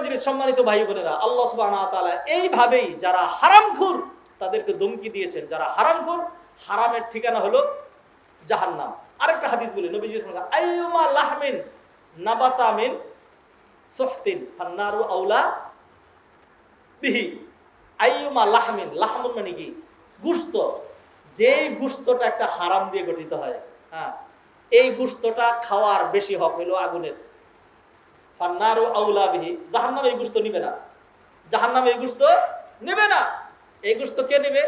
মজলিস, সম্মানিত ভাই বোনেরা, আল্লাহ সুবহানাহু ওয়া তাআলা এইভাবেই যারা হারামখোর তাদেরকে ধমকি দিয়েছেন। যারা হারামখোর, হারামের ঠিকানা হলো জাহান্নাম। আরেকটা হাদিস বলি, নবীজি সাল্লাল্লাহু আলাইহি ওয়াসাল্লাম, আইয়ুমা লাহমিন নাবাতা মিন সুহতিন ফান্নারু আউলা বিহি। আইয়ুমা লাহমিন, লাহমুন মানে কি? গোশত। যেই গোশতটা একটা হারাম দিয়ে গঠিত হয়, হ্যাঁ, এই গোশতটা খাওয়ার বেশি হক হলো আগুনের। ফান্নারু আউলা বিহি, জাহান্নাম এই গোশত নিবে না। জাহান্নাম এই গোশত নেবে না। এই গোশত কে নেবে?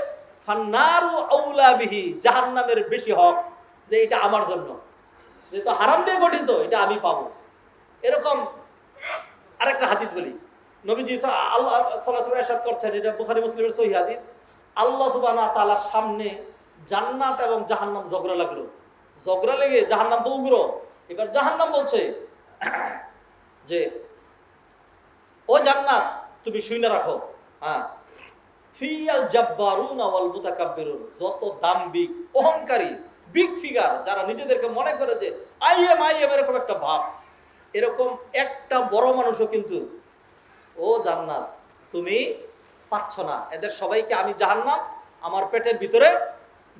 ফান্নারু আউলা বিহি, জাহান্নামের বেশি হক যে এটা আমার জন্য, যেহেতু হারাম দিয়ে গঠিত, এটা আমি পাবো। এরকম আরেকটা হাদিস বলি, নবীজি আল্লাহ সাল্লাল্লাহু আলাইহি ওয়াসাল্লাম ইরশাদ করছেন, এটা বুখারী মুসলিমের সহিহ হাদিস, আল্লাহ সুবহানাহু ওয়া তাআলার সামনে জান্নাত এবং জাহান্নাম ঝগড়া লাগলো। ঝগড়া লেগে জাহান্নাম তো উগ্র, এবার জাহান্নাম বলছে যে ও জান্নাত তুমি শুনে রাখো, হ্যাঁ, ফিয়াল জাব্বারুনা ওয়াল মুতাকাব্বিরুন, যত দাম্ভিক, অহংকারী, বিগ ফিগার, যারা নিজেদেরকে মনে করে যে আই এম এরকম একটা ভাব, এরকম একটা বড় মানুষও কিন্তু ও জান্নাত তুমি পাচ্ছ না, এদের সবাইকে আমি জাহান্নাম আমার পেটের ভিতরে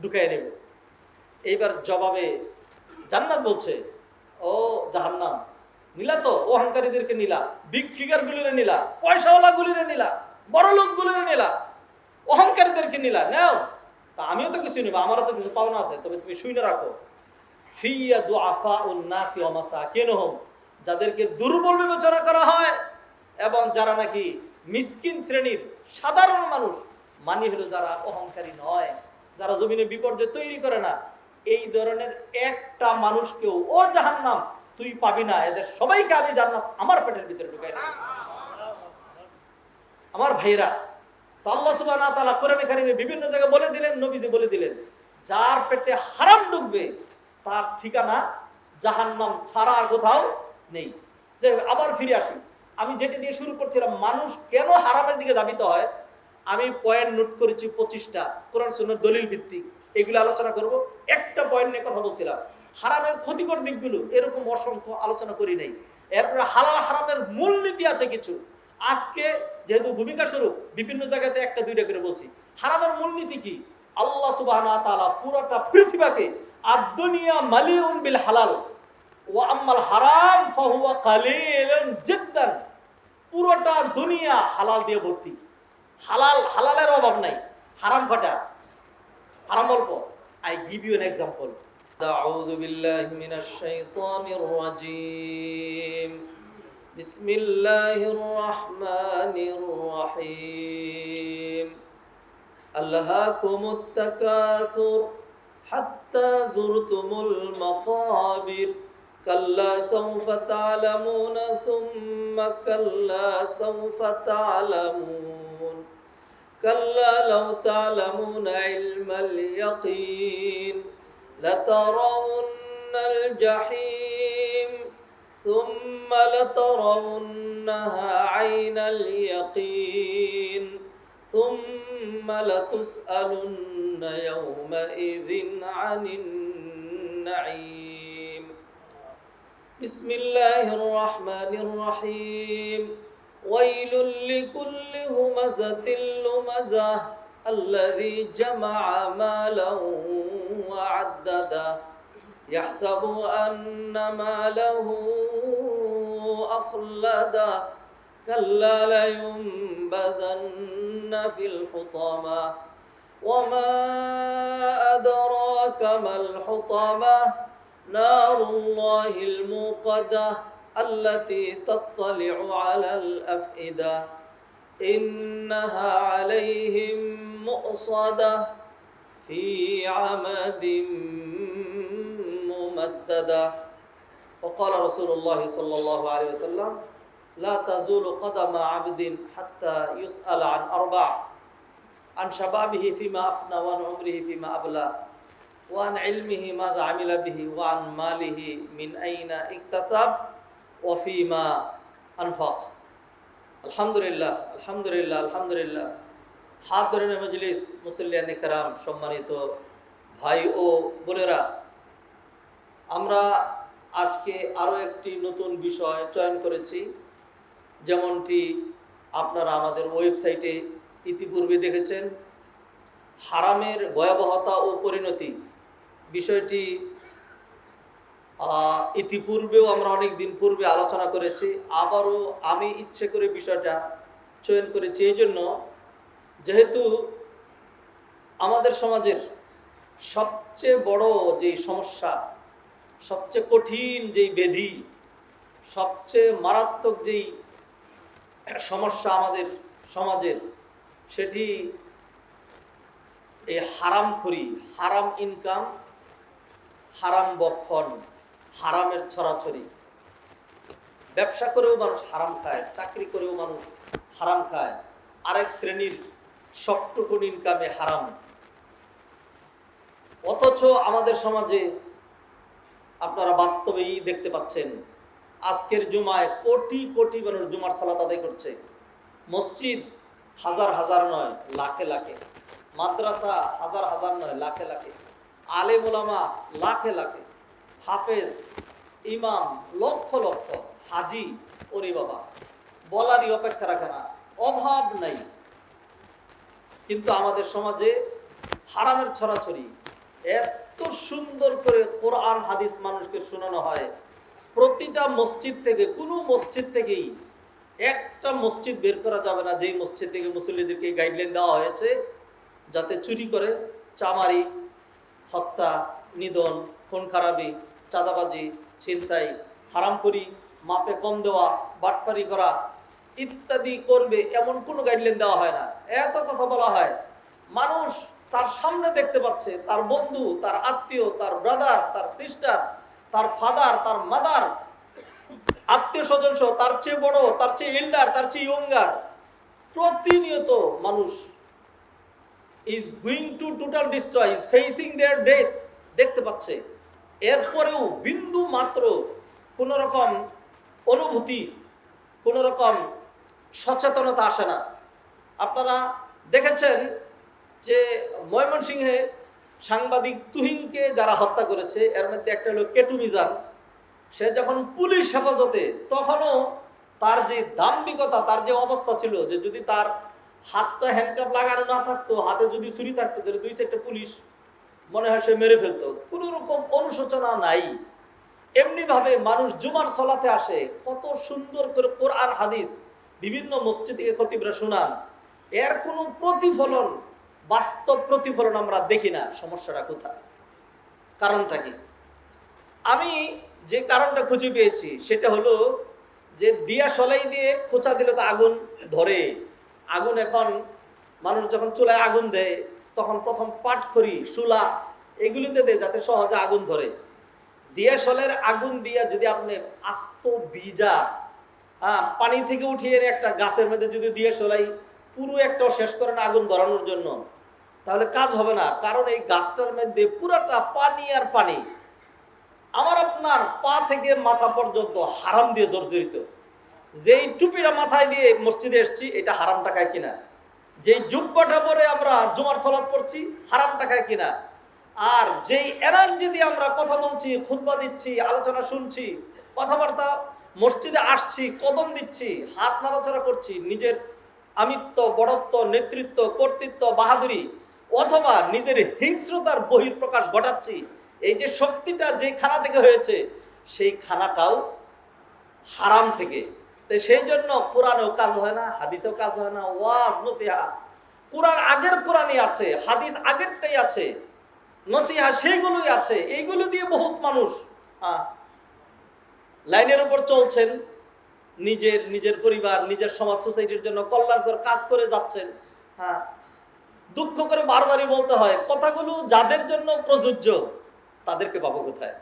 ঢুকাই নেব। এইবার জবাবে জান্নাত বলছে, ও জাহান্নাম নিলা তো, ও অহংকারীদেরকে নিলা, বিগ ফিগার গুলিরে নিলা, পয়সাওয়ালা গুলিরে নিলা, বড় লোক গুলিরে নিলা, অহংকারীদেরকে নিলা, নাও, তা আমিও তো কিছু নিব, আমারও তো কিছু পাওনা আছে, তবে তুমি শুনে রাখো, ফিয়া দুআফাউন নাসি ওয়া মাসাকিনুহুম, যাদেরকে দুর্বল বিবেচনা করা হয় এবং যারা নাকি মিসকিন শ্রেণীর সাধারণ মানুষ, মানে হলো যারা অহংকারী নয়, যারা জমিনে বিপর্যয় তৈরি করে না, এই ধরনের একটা মানুষকেও ও জাহান্নাম তুই পাবি না, এদের সবাইকে আমি জান্নাত আমার পেটের ভিতরে ঢুকাই দেব। আমার ভাইরা, তো আল্লাহ সুবহানাহু ওয়া তাআলা কোরআনে কারিমে বিভিন্ন জায়গায় বলে দিলেন, নবীজি বলে দিলেন, যার পেটে হারাম ঢুকবে তার ঠিকানা জাহান্নাম ছাড়া আর কোথাও নেই। যে আবার ফিরে আসি, আমি যেটা দিয়ে শুরু করছিলাম, মানুষ কেন হারামের দিকে ধাবিত হয়, আমি পয়েন্ট নোট করেছি 25টা, কোরআন সুন্নাহর দলিল ভিত্তিক, এগুলো আলোচনা করব। একটা পয়েন্ট নিয়ে কথা বলছিলাম, হারামের ক্ষতিকর দিকগুলো, এরকম অসংখ্য আলোচনা করি নাই। এরপরে হালাল হারামের মূলনীতি আছে কিছু, আজকে যেহেতু ভূমিকা স্বরূপ বিভিন্ন জায়গাতে একটা দুইটা করে বলছি। হারামের মূলনীতি কি? আল্লাহ সুবহানাহু ওয়া তাআলা পুরোটা পৃথিবীকে আদ-দুনিয়া মালিউন বিল হালাল ওয়া আম্মাল হারাম ফাহুয়া কালিলুন জিদ্দান, পুরোটা দুনিয়া হালাল দিয়ে ভর্তি। হালালের অভাব নাই, হারাম কটা? হারাম অল্প। I give you an example. আউযু বিল্লাহি মিনাশ শাইতানির রাজীম। বিসমিল্লাহির রাহমানির রাহিম। আলহাকুমুত তাকাসুর হাত্তা যুরতুমুল মাকাবির কাল্লা সাউফা তা'লামুনা সুম্মা কাল্লা সাউফা তা'লামুন কাল্লা লাউ তা'লামুনা ইলমাল ইয়াকিন লাতারাউন্নাল জাহিম সুম্মা লাতারাউন্নাহা আইনাল ইয়াকিন সুম্মা লাতুসআলুন্না ইয়াওমাইযিন আনিন নাঈম। বিসমিল্লাহির রাহমানির রাহিম। ওয়াইলুল লিকুল্লি হুমাযাতিল লুমাযাহ আল্লাযী জামা'a মালান ওয়া 'আদ্দাদাহ ইয়াহসাবু আন্না মালাহু আখলাদাহ কাল্লা লায়ুনবাযান্না ফিল হুতামাহ ওয়া মা আদরাকা মাল হুতামাহ নারুল্লাহিল মুকাদ্দাহ التي تطلع على الأفئدة إنها عليهم مؤصدة في عمد ممددة. وقال رسول الله صلى الله عليه وسلم لا تزول قدم عبد حتى يسأل عن أربع: عن شبابه فيما أفنى وعن عمره فيما أبلى وعن علمه ماذا عمل به وعن ماله من أين اكتسب ওয়াফিমা আনফাক। আলহামদুলিল্লাহ আলহামদুলিল্লাহ আলহামদুলিল্লাহ। হাত ধরে মজলিস, মুসল্লিয়ানে কেরাম, সম্মানিত ভাই ও বোনেরা, আমরা আজকে আরও একটি নতুন বিষয় চয়ন করেছি। যেমনটি আপনারা আমাদের ওয়েবসাইটে ইতিপূর্বে দেখেছেন, হারামের ভয়াবহতা ও পরিণতি বিষয়টি ইতিপূর্বেও আমরা অনেক দিন পূর্বে আলোচনা করেছি। আবারও আমি ইচ্ছে করে বিষয়টা চয়ন করেছি এই জন্য, যেহেতু আমাদের সমাজের সবচেয়ে বড় যেই সমস্যা, সবচেয়ে কঠিন যেই ব্যাধি, সবচেয়ে মারাত্মক যেই সমস্যা আমাদের সমাজের, সেটি এই হারামখুরি, হারাম ইনকাম, হারাম বক্ষণ, হারামের ছড়াছড়ি। ব্যবসা করেও মানুষ হারাম খায়, চাকরি করেও মানুষ হারাম খায়, আরেক শ্রেণীর সবটুকু ইনকামে হারাম। অথচ আমাদের সমাজে আপনারা বাস্তবেই দেখতে পাচ্ছেন, আজকের জুমায় কোটি কোটি মানুষ জুমার সালাত আদায় করছে। মসজিদ হাজার হাজার নয়, লাখে লাখে। মাদ্রাসা হাজার হাজার নয়, লাখে লাখে। আলেম ওলামা লাখে লাখে। হাফেজ, ইমাম লক্ষ লক্ষ। হাজি, ওরে বাবা, বলারই অপেক্ষা রাখে না, অভাব নাই। কিন্তু আমাদের সমাজে হারামের ছড়াছড়ি। এত সুন্দর করে কোরআন হাদিস মানুষকে শোনানো হয়, প্রতিটা মসজিদ থেকে, কোনো মসজিদ থেকেই একটা মসজিদ বের করা যাবে না যেই মসজিদ থেকে মুসল্লিদেরকে গাইডলাইন দেওয়া হয়েছে যাতে চুরি করে, চামারি, হত্যা, নিধন, খুন খারাপি, চাঁদাবাজি, ছিনতাই, হারামখুরি, মাপে কম দেওয়া, বাটপারি করা ইত্যাদি করবে এমন কোনো গাইডলাইন দেওয়া হয় না। এত কথা বলা হয়, মানুষ তার সামনে দেখতে পাচ্ছে, তার বন্ধু, তার আত্মীয়, তার ব্রাদার, তার সিস্টার, তার ফাদার, তার মাদার, আত্মীয় স্বজন সহ, তার চেয়ে বড়, তার চেয়ে এল্ডার, তার চেয়ে ইয়ঙ্গার, প্রতিনিয়ত মানুষ is going to total destroy, is facing their death দেখতে পাচ্ছে। এরপরেও বিন্দু মাত্র কোন রকম অনুভূতি, কোন রকম সচেতনতা আসে না। আপনারা দেখেছেন যে ময়মনসিংহে সাংবাদিক তুহিনকে যারা হত্যা করেছে, এর মধ্যে একটা হলো কেটু মিজান। সে যখন পুলিশ হেফাজতে, তখনও তার যে দাম্ভিকতা, তার যে অবস্থা ছিল, যে যদি তার হাতটা হ্যান্ডকাপ লাগানো না থাকতো, হাতে যদি ছুরি থাকতো, তাহলে দুই চারটা পুলিশ মনে হয় সে মেরে ফেলতো। কোনো রকম অনুশোচনা নাই। এমনি ভাবে মানুষ জুমার সলাতে আসে, কত সুন্দর করে কোরআন হাদিস বিভিন্ন মসজিদ থেকে খতিবরা শোনান, এর কোনো প্রতিফলন, বাস্তব প্রতিফলন আমরা দেখি না। সমস্যাটা কোথায়? কারণটা কি? আমি যে কারণটা খুঁজে পেয়েছি সেটা হলো যে দিয়া সলাই দিয়ে খোঁচা দিলে তো আগুন ধরে। আগুন এখন মানুষ যখন চুলায় আগুন দেয়, তখন প্রথম পাটখড়ি, শুলা এগুলিতে দেয় যাতে সহজে আগুন ধরে। দিয়াশলের আগুন দিয়া যদি আপনি আস্ত ভিজা পানি থেকে উঠিয়ে একটা গাছের মধ্যে যদি দিয়াশলাই পুরো একটাও শেষ করেন আগুন ধরানোর জন্য, তাহলে কাজ হবে না। কারণ এই গাছটার মধ্যে পুরাটা পানি আর পানি। আমার আপনার পা থেকে মাথা পর্যন্ত হারাম দিয়ে জর্জরিত। যেই টুপিটা মাথায় দিয়ে মসজিদে এসছি, এটা হারাম টাকায় কিনা। যেই জুব্বাটা পরে আমরা জুমার সালাত পড়ছি, হারাম টাকায় কিনা। আর যেই এনার্জি দিয়ে আমরা কথা বলছি, খুতবা দিচ্ছি, আলোচনা শুনছি, কথাবার্তা, মসজিদে আসছি, কদম দিচ্ছি, হাত নাড়াচাড়া করছি, নিজের আমিত্ব, বড়ত্ব, নেতৃত্ব, কর্তৃত্ব, বাহাদুরি অথবা নিজের হিংস্রতার বহিঃপ্রকাশ ঘটাচ্ছি, এই যে শক্তিটা যে খানা থেকে হয়েছে, সেই খানাটাও হারাম থেকে। তাই সেই জন্য কোরআনেও কাজ হয় না, হাদিসেও কাজ হয় না, ওয়াজ নসিহা কোরআন আগের কোরআনই আছে, হাদিস আগেরটাই আছে, নসিহা সেইগুলোই আছে। এইগুলো দিয়ে বহুত মানুষ লাইনের উপর চলছেন, নিজের পরিবার, নিজের সমাজ, সোসাইটির জন্য কল্যাণকর কাজ করে যাচ্ছেন। দুঃখ করে বারবারই বলতে হয়, কথাগুলো যাদের জন্য প্রযোজ্য তাদেরকে পাবো কোথায়?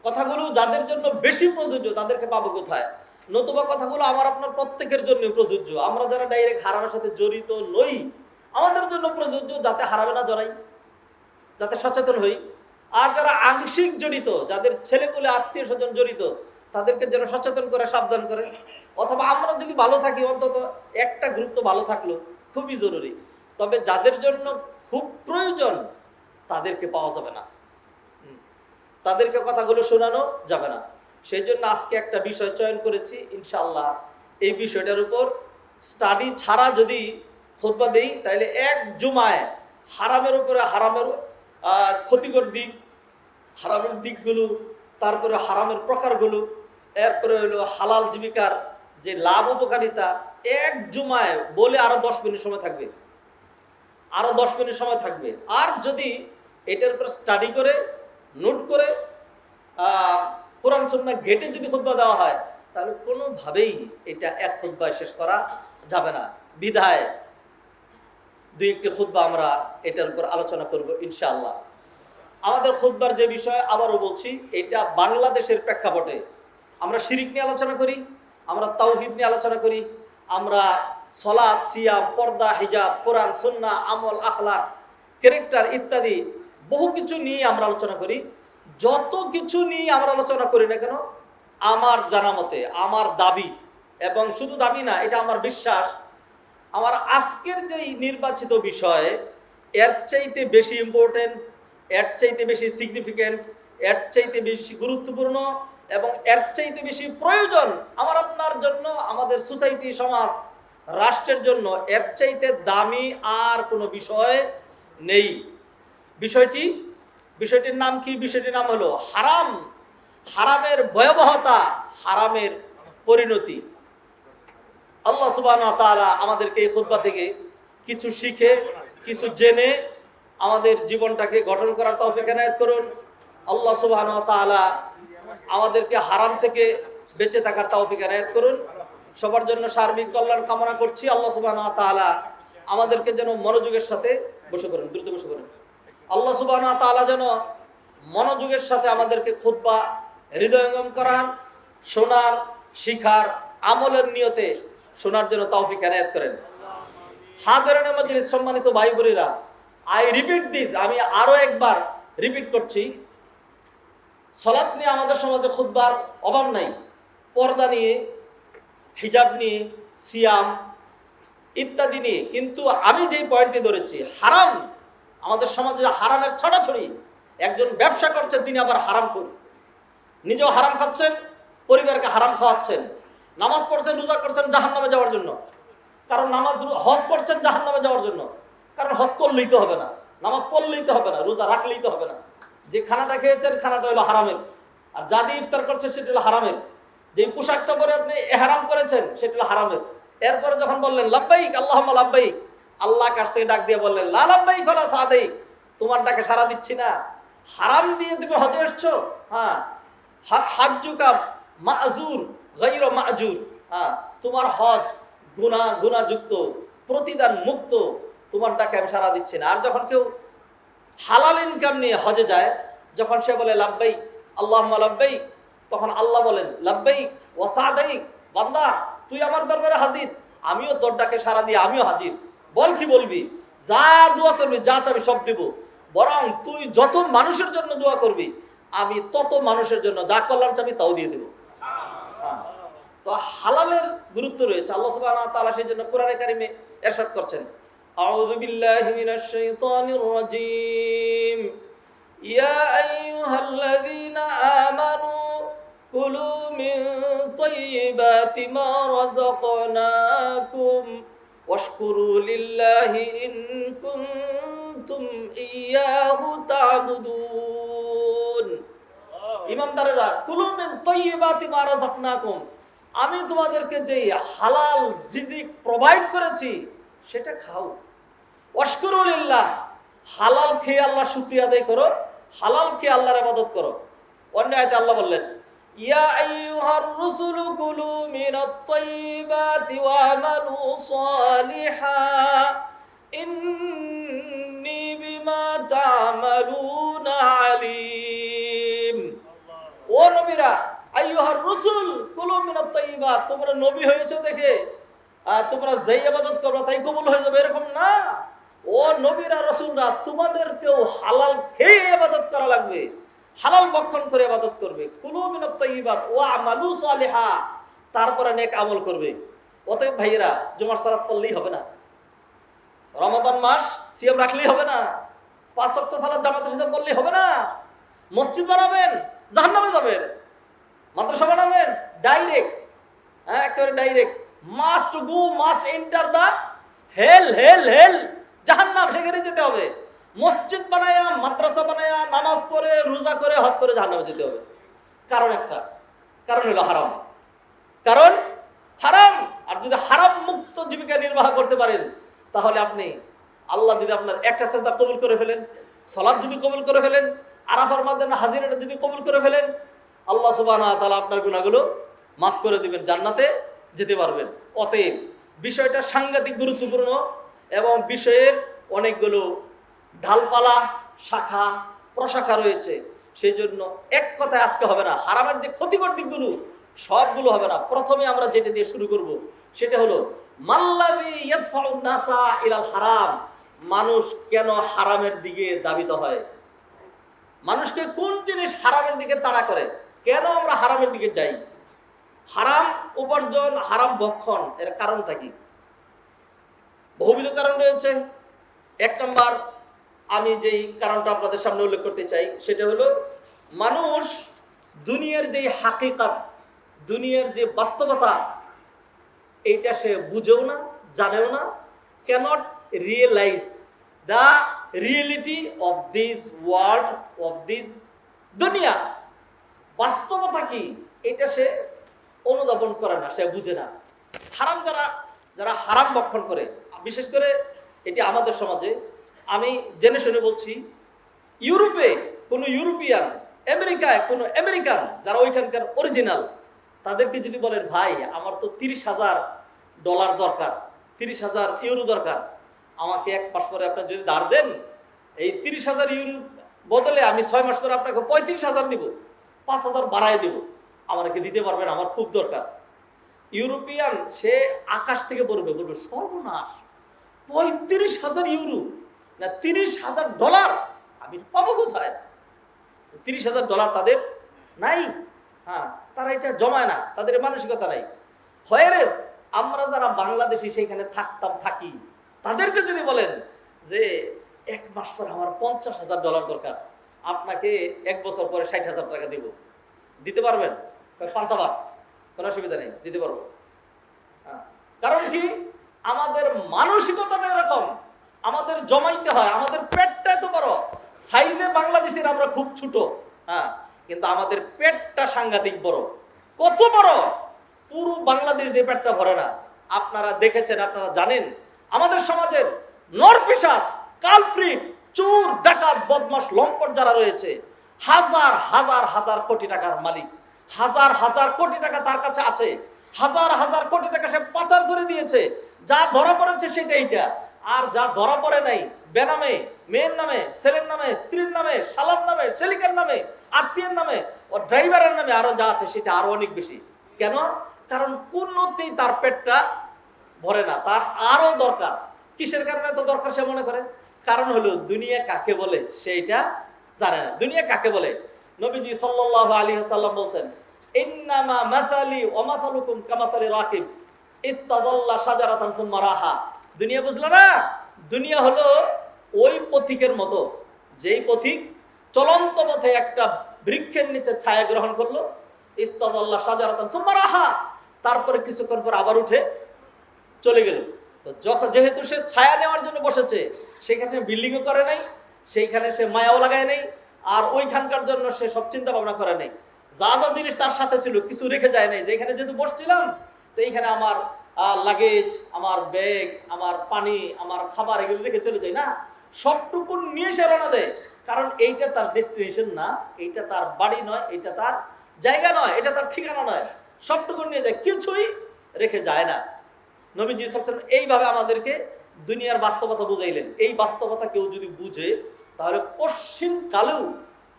কথাগুলো যাদের জন্য বেশি প্রযোজ্য তাদেরকে পাবো কোথায়? নতুবা কথাগুলো আমার আপনার প্রত্যেকের জন্য প্রযোজ্য। আমরা যারা ডাইরেক্ট হারামের সাথে জড়িত নই, আমাদের জন্য প্রযোজ্য, যাতে হারামে না জড়াই, যাতে সচেতন হই। আর যারা আংশিক জড়িত, যাদের ছেলেপুলে আত্মীয় স্বজন জড়িত, তাদেরকে যেন সচেতন করে, সাবধান করে। অথবা আমরা যদি ভালো থাকি, অন্তত একটা গ্রুপ তো ভালো থাকলো, খুবই জরুরি। তবে যাদের জন্য খুব প্রয়োজন তাদেরকে পাওয়া যাবে না, তাদেরকে কথাগুলো শোনানো যাবে না। সেই জন্য আজকে একটা বিষয় চয়ন করেছি, ইনশাআল্লাহ এই বিষয়টার উপর স্টাডি ছাড়া যদি খুতবা দেই তাহলে এক জুমায় হারামের উপরে হারামের ক্ষতিকর দিক, হারামের দিকগুলো, তারপরে হারামের প্রকারগুলো, এরপরে হলো হালাল জীবিকার যে লাভ উপকারিতা, এক জুমায় বলে আরো 10 মিনিট সময় থাকবে, আরো 10 মিনিট সময় থাকবে। আর যদি এটার উপর স্টাডি করে নোট করে কোরআন সুন্নাহ ঘেটে যদি খুতবা দেওয়া হয় তাহলে কোনোভাবেই এটা এক খুতবায় শেষ করা যাবে না। বিধায় দুই একটি খুতবা আমরা এটার উপর আলোচনা করব ইনশাআল্লাহ। আমাদের খুতবার যে বিষয় আবারও বলছি, এটা বাংলাদেশের প্রেক্ষাপটে আমরা শিরিক নিয়ে আলোচনা করি, আমরা তাওহীদ নিয়ে আলোচনা করি, আমরা সলাত, সিয়াম, পর্দা, হিজাব, কোরআন, সুন্নাহ, আমল, আখলাক, ক্যারেক্টার ইত্যাদি বহু কিছু নিয়ে আমরা আলোচনা করি। যত কিছু নিয়ে আমরা আলোচনা করি না কেন, আমার জানা মতে, আমার দাবি, এবং শুধু দাবি না, এটা আমার বিশ্বাস, আমার আজকের যেই নির্বাচিত বিষয় এর চাইতে বেশি ইম্পর্টেন্ট, এর চাইতে বেশি সিগনিফিক্যান্ট, এর চাইতে বেশি গুরুত্বপূর্ণ এবং এর চাইতে বেশি প্রয়োজন আমার আপনার জন্য, আমাদের সোসাইটি, সমাজ, রাষ্ট্রের জন্য এর চাইতে দামি আর কোনো বিষয় নেই। বিষয়টির নাম কি? বিষয়টির নাম হলো হারাম, হারামের ভয়াবহতা, হারামের পরিণতি। আল্লাহ সুবহানাহু ওয়া তাআলা আমাদেরকে এই খুতবা থেকে কিছু শিখে, কিছু জেনে আমাদের জীবনটাকে গঠন করার তৌফিক এনায়েত করুন। আল্লাহ সুবহানাহু ওয়া তাআলা আমাদেরকে হারাম থেকে বেঁচে থাকার তৌফিক এনায়েত করুন। সবার জন্য সার্বিক কল্যাণ কামনা করছি। আল্লাহ সুবহানাহু ওয়া তাআলা আমাদেরকে যেন মনোযোগের সাথে বসে করেন, দ্রুত বসে করেন। আল্লাহ সুবহানাহু ওয়া তাআলা যেন মনোযোগের সাথে আমাদেরকে খুতবা হৃদয়ঙ্গম করার, শোনার, শিখার, আমলের নিয়তে শোনার জন্য তৌফিক এনায়েত করেন। হাজিরানে মজলিস, সম্মানিত ভাই বোনেরা, আই রিপিট দিস, আমি আরো একবার রিপিট করছি, সালাত নিয়ে আমাদের সমাজে খুতবার অভাব নাই, পর্দা নিয়ে, হিজাব নিয়ে, সিয়াম ইত্যাদি নিয়ে। কিন্তু আমি যেই পয়েন্টটি ধরেছি, হারাম, আমাদের সমাজে হারামের ছড়াছড়ি। একজন ব্যবসা করছেন, তিনি আবার হারামখোর, নিজেও হারাম খাচ্ছেন, পরিবারকে হারাম খাওয়াচ্ছেন। নামাজ পড়ছেন, রোজা করছেন জাহান্নামে যাওয়ার জন্য, কারণ নামাজ, হজ পড়ছেন জাহান্নামে যাওয়ার জন্য, কারণ হজ করলেই তো হবে না, নামাজ পড়লেই তো হবে না, রোজা রাখলেই তো হবে না। যে খানাটা খেয়েছেন খানাটা হলো হারামের, আর যা দিয়ে ইফতার করছেন সেটা হলো হারামের। যে পোশাকটা পরে আপনি ইহরাম করেছেন সেটা হলো হারামের। এরপরে যখন বললেন লাব্বাইক আল্লাহুম্মা লাব্বাইক, আল্লাহ কাছ থেকে ডাক দিয়ে বললেন লা লাব্বাইক ওয়ালা সাদাইক, তোমার ডাকে সাড়া দিচ্ছি না। হারাম দিয়ে তুমি হজে এসছো, হ্যাঁ, হাজ্জুকা মা'জুর গায়রা মা'জুর, হ্যাঁ, তোমার হজ গুনাহযুক্ত, প্রতিদান মুক্ত, তোমার ডাকে আমি সাড়া দিচ্ছি না। আর যখন কেউ হালাল ইনকাম নিয়ে হজে যায়, যখন সে বলে লাব্বাইক আল্লাহুম্মা লাব্বাইক, তখন আল্লাহ বলেন লাব্বাইক ওয়া সাদাইক, বান্দা তুই আমার দরবারে হাজির, আমিও তোর ডাকে সাড়া দিয়ে আমিও হাজির। বল কি বলবি, যা দোয়া করবি, যা চাবি সব দেব, বরং তুই যত মানুষের জন্য দোয়া করবি আমি তত মানুষের জন্য যা কল্যাণ চাবি তাও দিয়ে দেব। তো হালালের গুরুত্ব রয়েছে। আল্লাহ সুবহানাহু ওয়া তাআলা সেই জন্য কোরআনে কারিমে ইরশাদ করছেন, আউযু বিল্লাহি মিনাশ শাইতানির রাজীম, ইয়া আইয়ুহাল্লাযীনা আমানু কুলু মিন তাইয়্যিবাতি মা রাযাকনাকুম ওয়াশকুরু লিল্লাহি ইন কুনতুম ইয়্যাহু তা'বুদুন। ঈমানদারেরা, কুলু মিন তাইয়্যিবাতি মা রাযাকনাকুম, আমি তোমাদেরকে যে হালাল রিজিক প্রোভাইড করেছি সেটা খাও। ওয়াশকুরু লিল্লাহ, হালাল খেয়ে আল্লাহ শুকরিয়া আদায় করো, হালাল খেয়ে আল্লাহর ইবাদত করো। অন্য আয়াতে আল্লাহ বললেন ইয়া আইয়ুহার রাসূলু কুলু মিনাত তাইয়্যিবাতি ওয়া আমালু সালিহান ইন্নী বিমা তা'মালুনা আলীম। ও নবীরা, আইয়ুহার রাসূল কুলু মিনাত তাইয়্যিবাত, তোমরা নবী হয়েছো দেখে তোমরা যেই ইবাদত করবে তাই কবুল হয়ে যাবে এরকম না। ও নবীরা, রাসূলরা, তোমাদেরকেও হালাল খেয়ে ইবাদত করা লাগবে, হালাল ভক্ষণ করে ইবাদত করবে। কুলু মিনাত তাইয়্যিবাত ওয়া আমালু সালিহা, তারপরে নেক আমল করবে। অতএব ভাইয়েরা, জুমার সালাত পড়লেই হবে না, রমাদান মাস সিয়াম রাখলেই হবে না, 5 ওয়াক্ত সালাত জামাতের সাথে পড়লেই হবে না, মসজিদ বানাবেন জাহান্নামে যাবেন। মাদ্রাসা বানাবেন ডাইরেক্ট, হ্যাঁ একেবারে direct, must go, must enter the hell, hell hell, জাহান্নাম, সেখানে যেতে হবে। মসজিদ বানায়া, মাদ্রাসা বানায়া, নামাজ পড়ে, রোজা করে, হজ করে জাহান্নামে যেতে হবে। কারণ একটা, কারণ হলো হারাম, কারণ হারাম। আর যদি হারাম মুক্ত জীবিকা নির্বাহ করতে পারেন, তাহলে আপনি, আল্লাহ যদি আপনার একটা সেজদা কবুল করে ফেলেন, সালাত যদি কবুল করে ফেলেন, আরাফার মাধ্যমে হাজিরাটা যদি কবুল করে ফেলেন, আল্লাহ সুবহানাহু ওয়া তাআলা আপনার গুনাহগুলো মাফ করে দিবেন, জান্নাতে যেতে পারবেন। অতএব বিষয়টা সাংঘাতিক গুরুত্বপূর্ণ এবং বিষয়ের অনেকগুলো ঢালপালা, শাখা প্রশাখা রয়েছে। সেই জন্য এক কথায় আজকে হবে না, হারামের যে ক্ষতিকর দিকগুলো সবগুলো হবে না। প্রথমে আমরা যেটা দিয়ে শুরু করব সেটা হলো মাল্লাযী ইয়াদফাউন নাসা ইলাল হারাম। মানুষ কেন হারামের দিকে ধাবিত হয়? মানুষকে কোন জিনিস হারামের দিকে তাড়া করে? কেন আমরা হারামের দিকে যাই? হারাম উপার্জন, হারাম ভক্ষণ, এর কারণটা কি? বহুবিধ কারণ রয়েছে। এক নম্বর, আমি যেই কারণটা আপনাদের সামনে উল্লেখ করতে চাই সেটা হলো মানুষ দুনিয়ার যে হাকিকাত, দুনিয়ার যে বাস্তবতা, এইটা সে বুঝেও না, জানেও না, cannot realise the reality of this world, of this দুনিয়া। বাস্তবতা কি এটা সে অনুধাবন করে না, সে বুঝে না। হারাম যারা যারা হারাম ভক্ষণ করে, বিশেষ করে এটি আমাদের সমাজে, আমি জেনে শুনে বলছি, ইউরোপে কোনো ইউরোপিয়ান, আমেরিকায় কোনো আমেরিকান যারা ওইখানকার অরিজিনাল, তাদেরকে যদি বলেন ভাই আমার তো $30,000 দরকার, $30,000 দরকার, আমাকে 1 মাস পরে আপনি যদি ধার দেন, এই €30,000 বদলে আমি 6 মাস পরে আপনাকে 35,000 দিব, 5,000 বাড়ায় দিব, আমাকে দিতে পারবেন, আমার খুব দরকার। ইউরোপিয়ান সে আকাশ থেকে পড়বে, বলবে সর্বনাশ, €35,000 না $30,000 আমি পাবো কোথায়? $30,000 তাদের নাই। হ্যাঁ, তারা এটা জমায় না, তাদের মানসিকতা নাই। হোয়ারেস আমরা যারা বাংলাদেশি সেখানে থাকতাম, থাকি, তাদেরকে যদি বলেন যে 1 মাস পর আমার $50,000 দরকার, আপনাকে 1 বছর পরে $60,000 দেব, দিতে পারবেন? পান্তাবাদ, কোনো অসুবিধা নেই, দিতে পারবো। কারণ কি? আমাদের মানসিকতাটা এরকম, আমাদের জমাইতে হয়, আমাদের পেটটা তো বড়, সাইজে বাংলাদেশের আমরা খুব ছোট, হ্যাঁ, কিন্তু আমাদের পেটটা সাংঘাতিক বড়। কত বড়? পুরো বাংলাদেশ দিয়ে পেটটা ভরে না। আপনারা দেখেছেন, আপনারা জানেন, আমাদের সমাজের নরপিশাচ, কালপ্রিট, চোর, ডাকাত, বদমাশ, লম্পট যারা রয়েছে, হাজার হাজার হাজার কোটি টাকার মালিক, হাজার হাজার কোটি টাকা তার কাছে আছে, হাজার হাজার কোটি টাকা সে পাচার করে দিয়েছে। যা ধরা পড়েছে সেটা এইটা, আর যা ধরা পড়ে নাই বেনামে, মেয়ের নামে, ছেলের নামে, স্ত্রীর নামে, শালার নামে, শালিকার নামে, আত্মীয়ের নামে, ও ড্রাইভারের নামে আরো যা আছে সেটা আরো অনেক বেশি। কেন? কারণ কোনতেই তার পেটটা ভরে না, তার আরো দরকার। কিসের কারণে তো দরকার সে মনে করে? কারণ হলো দুনিয়া কাকে বলে সেইটা জানে না। দুনিয়া কাকে বলে? নবীজি সাল্লাল্লাহু আলাইহি ওয়াসাল্লাম বলছেন, ইন্নামা মাসালি ওয়া মাসালুকুম কামাসালি রাকিব ইস্তাদাল্লা শাজারাতান সুম্মা রাহা। দুনিয়া বুঝলো না? দুনিয়া হলো ওই পথিকের মতো, যেই পথিক চলন্ত পথে একটা বৃক্ষের নিচে ছায়া গ্রহণ করলো, ইস্তাদাল্লা শাজারাতান সুম্মা রাহা, তারপরে কিছুক্ষণ পর আবার উঠে চলে গেল। তো যখন যেহেতু সে ছায়া নেওয়ার জন্য বসেছে, সেখানে বিল্ডিংও করে নাই, সেইখানে সে মায়াও লাগায় নাই, আর ওইখানকার জন্য সে সব চিন্তা ভাবনা করে নাই। যা যা জিনিস তার সাথে ছিল কিছু রেখে যায় নাই, যে এখানে যেহেতু বসছিলাম তো এইখানে আমার লাগেজ, আমার ব্যাগ, আমার পানি, আমার খাবার এগুলো রেখে চলে যায় না, সবটুকু নিয়ে সে রওনা দেয়। কারণ এইটা তার ডেস্টিনেশন না, এইটা তার বাড়ি নয়, এটা তার জায়গা নয়, এটা তার ঠিকানা নয়, সবটুকু নিয়ে যায়, কিছুই রেখে যায় না। নবীজি সাল্লাল্লাহু আলাইহি ওয়াসাল্লাম এইভাবে আমাদেরকে দুনিয়ার বাস্তবতা বুঝাইলেন। এই বাস্তবতা কেউ যদি বুঝে, তাহলে কশিন কালেও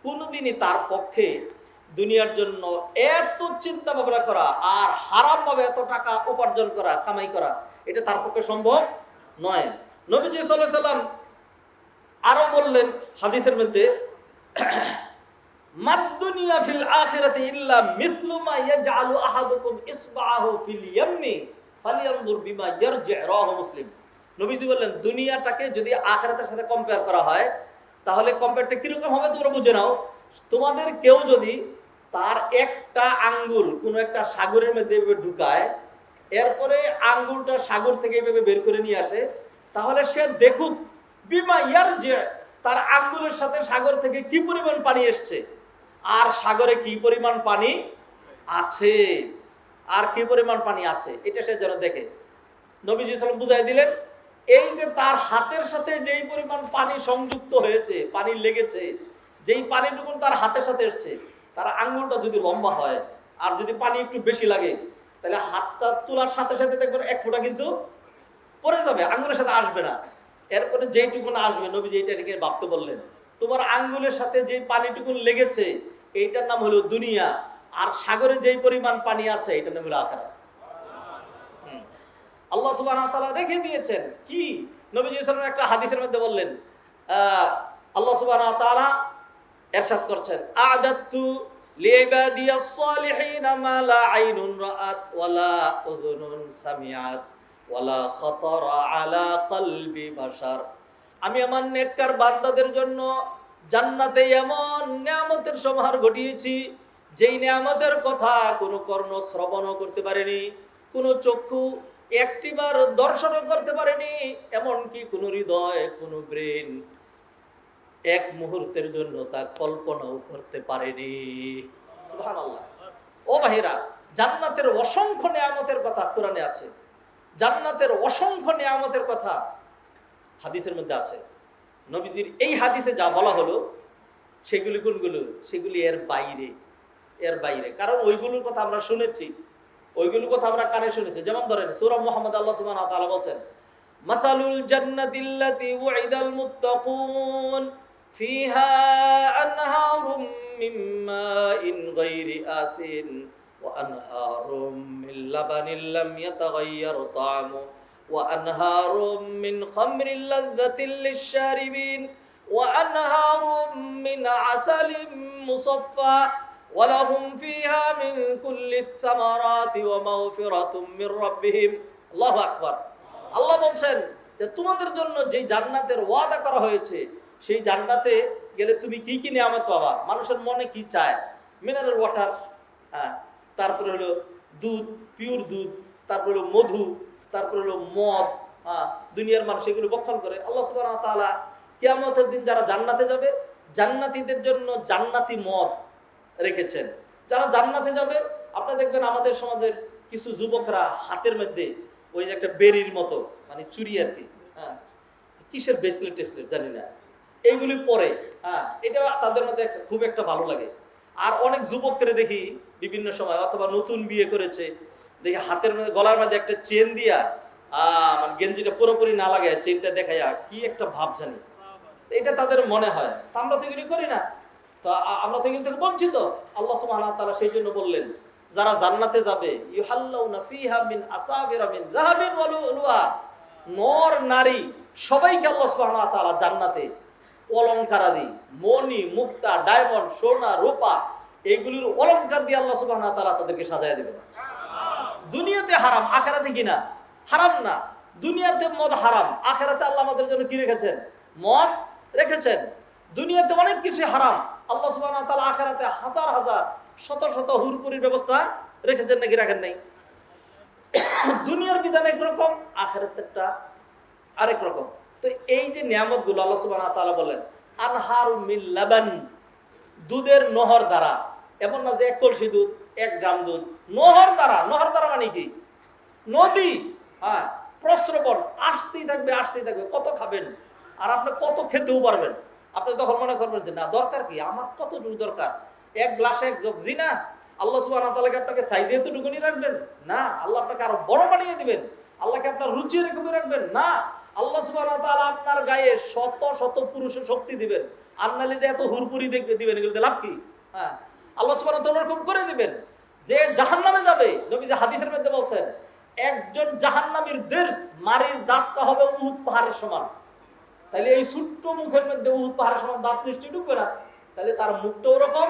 কোনোদিনই তার পক্ষে দুনিয়ার জন্য এত চিন্তা ভাবনা করা আর হারামভাবে এত টাকা উপার্জন করা, কামাই করা, এটা তার পক্ষে সম্ভব নয়। নবীজি সাল্লাল্লাহু আলাইহি ওয়াসাল্লাম আরো বললেন হাদিসের মধ্যে, মাদ-দুনিয়া ফিল আখিরাতি ইল্লা মিসলু মা ইয়াজআলু আহাদুকুম ইসবাহু ফিল ইয়ামনি ফালিয়ানজুর বিমা ইয়ারজি', রাওয়াহু মুসলিম। নবীজি বললেন, দুনিয়াটাকে যদি আখিরাতের সাথে কম্পেয়ার করা হয়, তাহলে কম্পেয়ারটা কিরকম হবে তোমরা বুঝে নাও। তোমাদের কেউ যদি তার একটা আঙ্গুল কোনো একটা সাগরের মধ্যে ঢুকায়, এরপরে আঙ্গুলটা সাগর থেকে এভাবে বের করে নিয়ে আসে, তাহলে সে দেখুক বিমা ইয়ার যে তার আঙ্গুলের সাথে সাগর থেকে কি পরিমাণ পানি এসছে, আর সাগরে কি পরিমাণ পানি আছে, আর কি পরিমাণ পানি আছে, এটা সে যেন দেখে। নবীজি সাল্লাল্লাহু আলাইহি ওয়াসাল্লাম বুঝাই দিলেন, এই যে তার হাতের সাথে যেই পরিমাণ পানি সংযুক্ত হয়েছে, পানি লেগেছে, যেই পানিটুকু তার হাতের সাথে এসছে, তার আঙ্গুলটা যদি লম্বা হয় আর যদি পানি একটু বেশি লাগে, তাহলে হাতটা তোলার সাথে সাথে দেখবেন এক ফোঁটা কিন্তু পড়ে যাবে, আঙ্গুলের সাথে আসবে না। এরপরে যেইটুকু আসবে, নবীজি এইটাকে ভাবতে বললেন, তোমার আঙ্গুলের সাথে যে পানিটুকু লেগেছে এইটার নাম হলো দুনিয়া, আর সাগরে যেই পরিমাণ পানি আছে এটার নাম হলো আখিরাত। আল্লাহ সুবহানাহু ওয়া তাআলা রেখে দিয়েছেন কি? নবীজি সাল্লাল্লাহু আলাইহি ওয়াসাল্লাম একটা হাদিসের মধ্যে বললেন, আল্লাহ সুবহানাহু ওয়া তাআলা ইরশাদ করছেন, আ'দাতু লিইবাদিয়াস সালিহিন মা লা আইনুন রাআত ওয়া লা উযুনুন সামিআত ওয়া লা খাতারা আলা কলবি বাশার। আমি আমার নেককার বান্দাদের জন্য জান্নাতে এমন নিয়ামতের সমাহার ঘটিয়েছি, যেই নিয়ামতের কথা কোনো কর্ণ শ্রবণও করতে পারেনি, কোনো চক্ষু একটিবার দর্শনও করতে পারেনি, এমনকি কোনো হৃদয়, কোনো ব্রেন এক মুহূর্তের জন্য তা কল্পনাও করতে পারেনি। সুবহানাল্লাহ। ও ভাইরা, জান্নাতের অসংখ্য নিয়ামতের কথা কোরআনে আছে, জান্নাতের অসংখ্য নিয়ামতের কথা হাদিসের মধ্যে আছে। নবীজির এই হাদিসে যা বলা হলো সেগুলি কোনগুলো? সেগুলি এর বাইরে, এর বাইরে। কারণ ওইগুলোর কথা আমরা শুনেছি, ওইগুলোর কথা আমরা কানে শুনেছি। যেমন ধরেন সূরা মুহাম্মদ, আল্লাহ সুবহানাহু ওয়া তাআলা বলেন, মাসালুল জান্নাতিল্লাতী উইদাল মুত্তাকুন ফিহা আনহারুম মিন মাইন গায়রি আসিন ওয়া আনহারুম মিন লাবানিন লাম ইয়াতাগায়্যার তা'আমু ওয়া আনহারুম মিন খামরিন লাযযাতিন লিশ-শারিবিন ওয়া আনহারুম মিন আসালিন মুসাফফা ওয়া লাহুম ফিহা মিন কুল্লিস সামারাতি ওয়া মাগফিরাতুম মির রাব্বিহিম। আল্লাহু আকবার। আল্লাহ বলছেন যে তোমাদের জন্য যে জান্নাতের ওয়াদা করা হয়েছে, সেই জান্নাতে গেলে তুমি কি কি নিয়ামত পাবা। মানুষের মনে কি চায়? মিনারেল ওয়াটার, তারপরে হলো দুধ, পিওর দুধ, তারপরে হলো মধু, তারপরে হলো মদ। দুনিয়ার মানুষ এগুলো বক্ষণ করে। আল্লাহ সুবহানাহু ওয়া তাআলা কিয়ামতের দিন যারা জান্নাতে যাবে, জান্নাতীদের জন্য জান্নাতি মদ রেখেছেন। যারা জান্নাতে যাবে, আপনি দেখবেন আমাদের সমাজের কিছু যুবকরা হাতের মধ্যে ওই যে একটা বেরির মতো, মানে চুরি আর কি, কিসের ব্রেসলেট টেসলেট জানি না, এইগুলি পরে, এটা তাদের মধ্যে খুব একটা ভালো লাগে। আর অনেক যুবককে দেখি বিভিন্ন সময়, অথবা নতুন বিয়ে করেছে, দেখি হাতের মধ্যে, গলার মধ্যে একটা চেন দিয়া, মানে গেঞ্জিটা পুরোপুরি না লাগায় চেনটা দেখাইয়া কি একটা ভাব জানি, এটা তাদের মনে হয়। তা আমরা তো এগুলি করি না, তো আমরা তো এগুলি থেকে বঞ্চিত। আল্লাহ সুবহানাহু ওয়া তাআলা সেই জন্য বললেন, যারা জান্নাতে যাবে, ইউহাল্লাউনা ফিহা মিন আসাবিরা মিন যাহাবিন ওয়া লুলুআ, নর নারী সবাইকে আল্লাহ সুবহানাহু ওয়া তাআলা জান্নাতে অলংকারাদি, মণি, মুক্তা, ডায়মন্ড, সোনা, রূপা, এইগুলির অলংকার দিয়ে আল্লাহ সুবহানাহু ওয়া তাআলা তাদেরকে সাজায় দিবেন। দুনিয়াতে হারাম, আখিরাতে কি না? হারাম না। দুনিয়াতে মদ হারাম, আখিরাতে আল্লাহ আমাদের জন্য কি রেখেছেন? মদ রেখেছেন। দুনিয়াতে অনেক কিছু হারাম, আল্লাহ সুবহানাহু ওয়া তাআলা আখিরাতে হাজার হাজার শত শত হুরপুরির ব্যবস্থা রেখেছেন নাকি রাখেন নাই? দুনিয়ার বিধান একরকম, আখিরাতেরটা আরেক রকম। তো এই যে নিয়ামতগুলো আল্লাহ সুবহানাহু ওয়া তাআলা বলেন, আনহারুম মিন লাবান, দুধের নহর দ্বারা। এমন না যে এক কলসি দুধ, 1 গ্রাম দুধ, নহর দ্বারা। নহর দ্বারা মানে কি? নদী, প্রস্রবণ, আসতেই থাকবে, আসতেই থাকবে। কত খাবেন, আর আপনি কত খেতেও পারবেন। আপনি তখন মনে করবেন যে না, দরকার কি, আমার কতটুকু দরকার, 1 গ্লাসে 1 জগ। জি না, আল্লাহ সুবহানাহু ওয়া তাআলা আপনাকে সাইজে এতটুকুনি রাখবেন না, আল্লাহ আপনাকে আরো বড় বানিয়ে দিবেন। আল্লাহকে আপনার রুচি এরকমই রাখবেন না, আল্লাহ সুবহানাহু ওয়া তাআলা আপনার গায়ে শত শত পুরুষের শক্তি দিবেন। আর নাহলে যে এত হুরপুরি দিবেন, এগুলোতে লাভ কি? আল্লাহ সুবহানাহু ওয়া তাআলা এরকম করে দিবেন যে জাহান্নামে যাবে। নবী যে হাদিসের মধ্যে বলছেন, একজন জাহান্নামীর দেশ মারির দাঁতটা হবে উহুদ পাহাড়ের সমান। তাহলে এই ছোট্ট মুখের মধ্যে উহুদ পাহাড়ের সমান দাঁত নিশ্চয়ই ঢুকবে না, তাহলে তার মুখটা ওরকম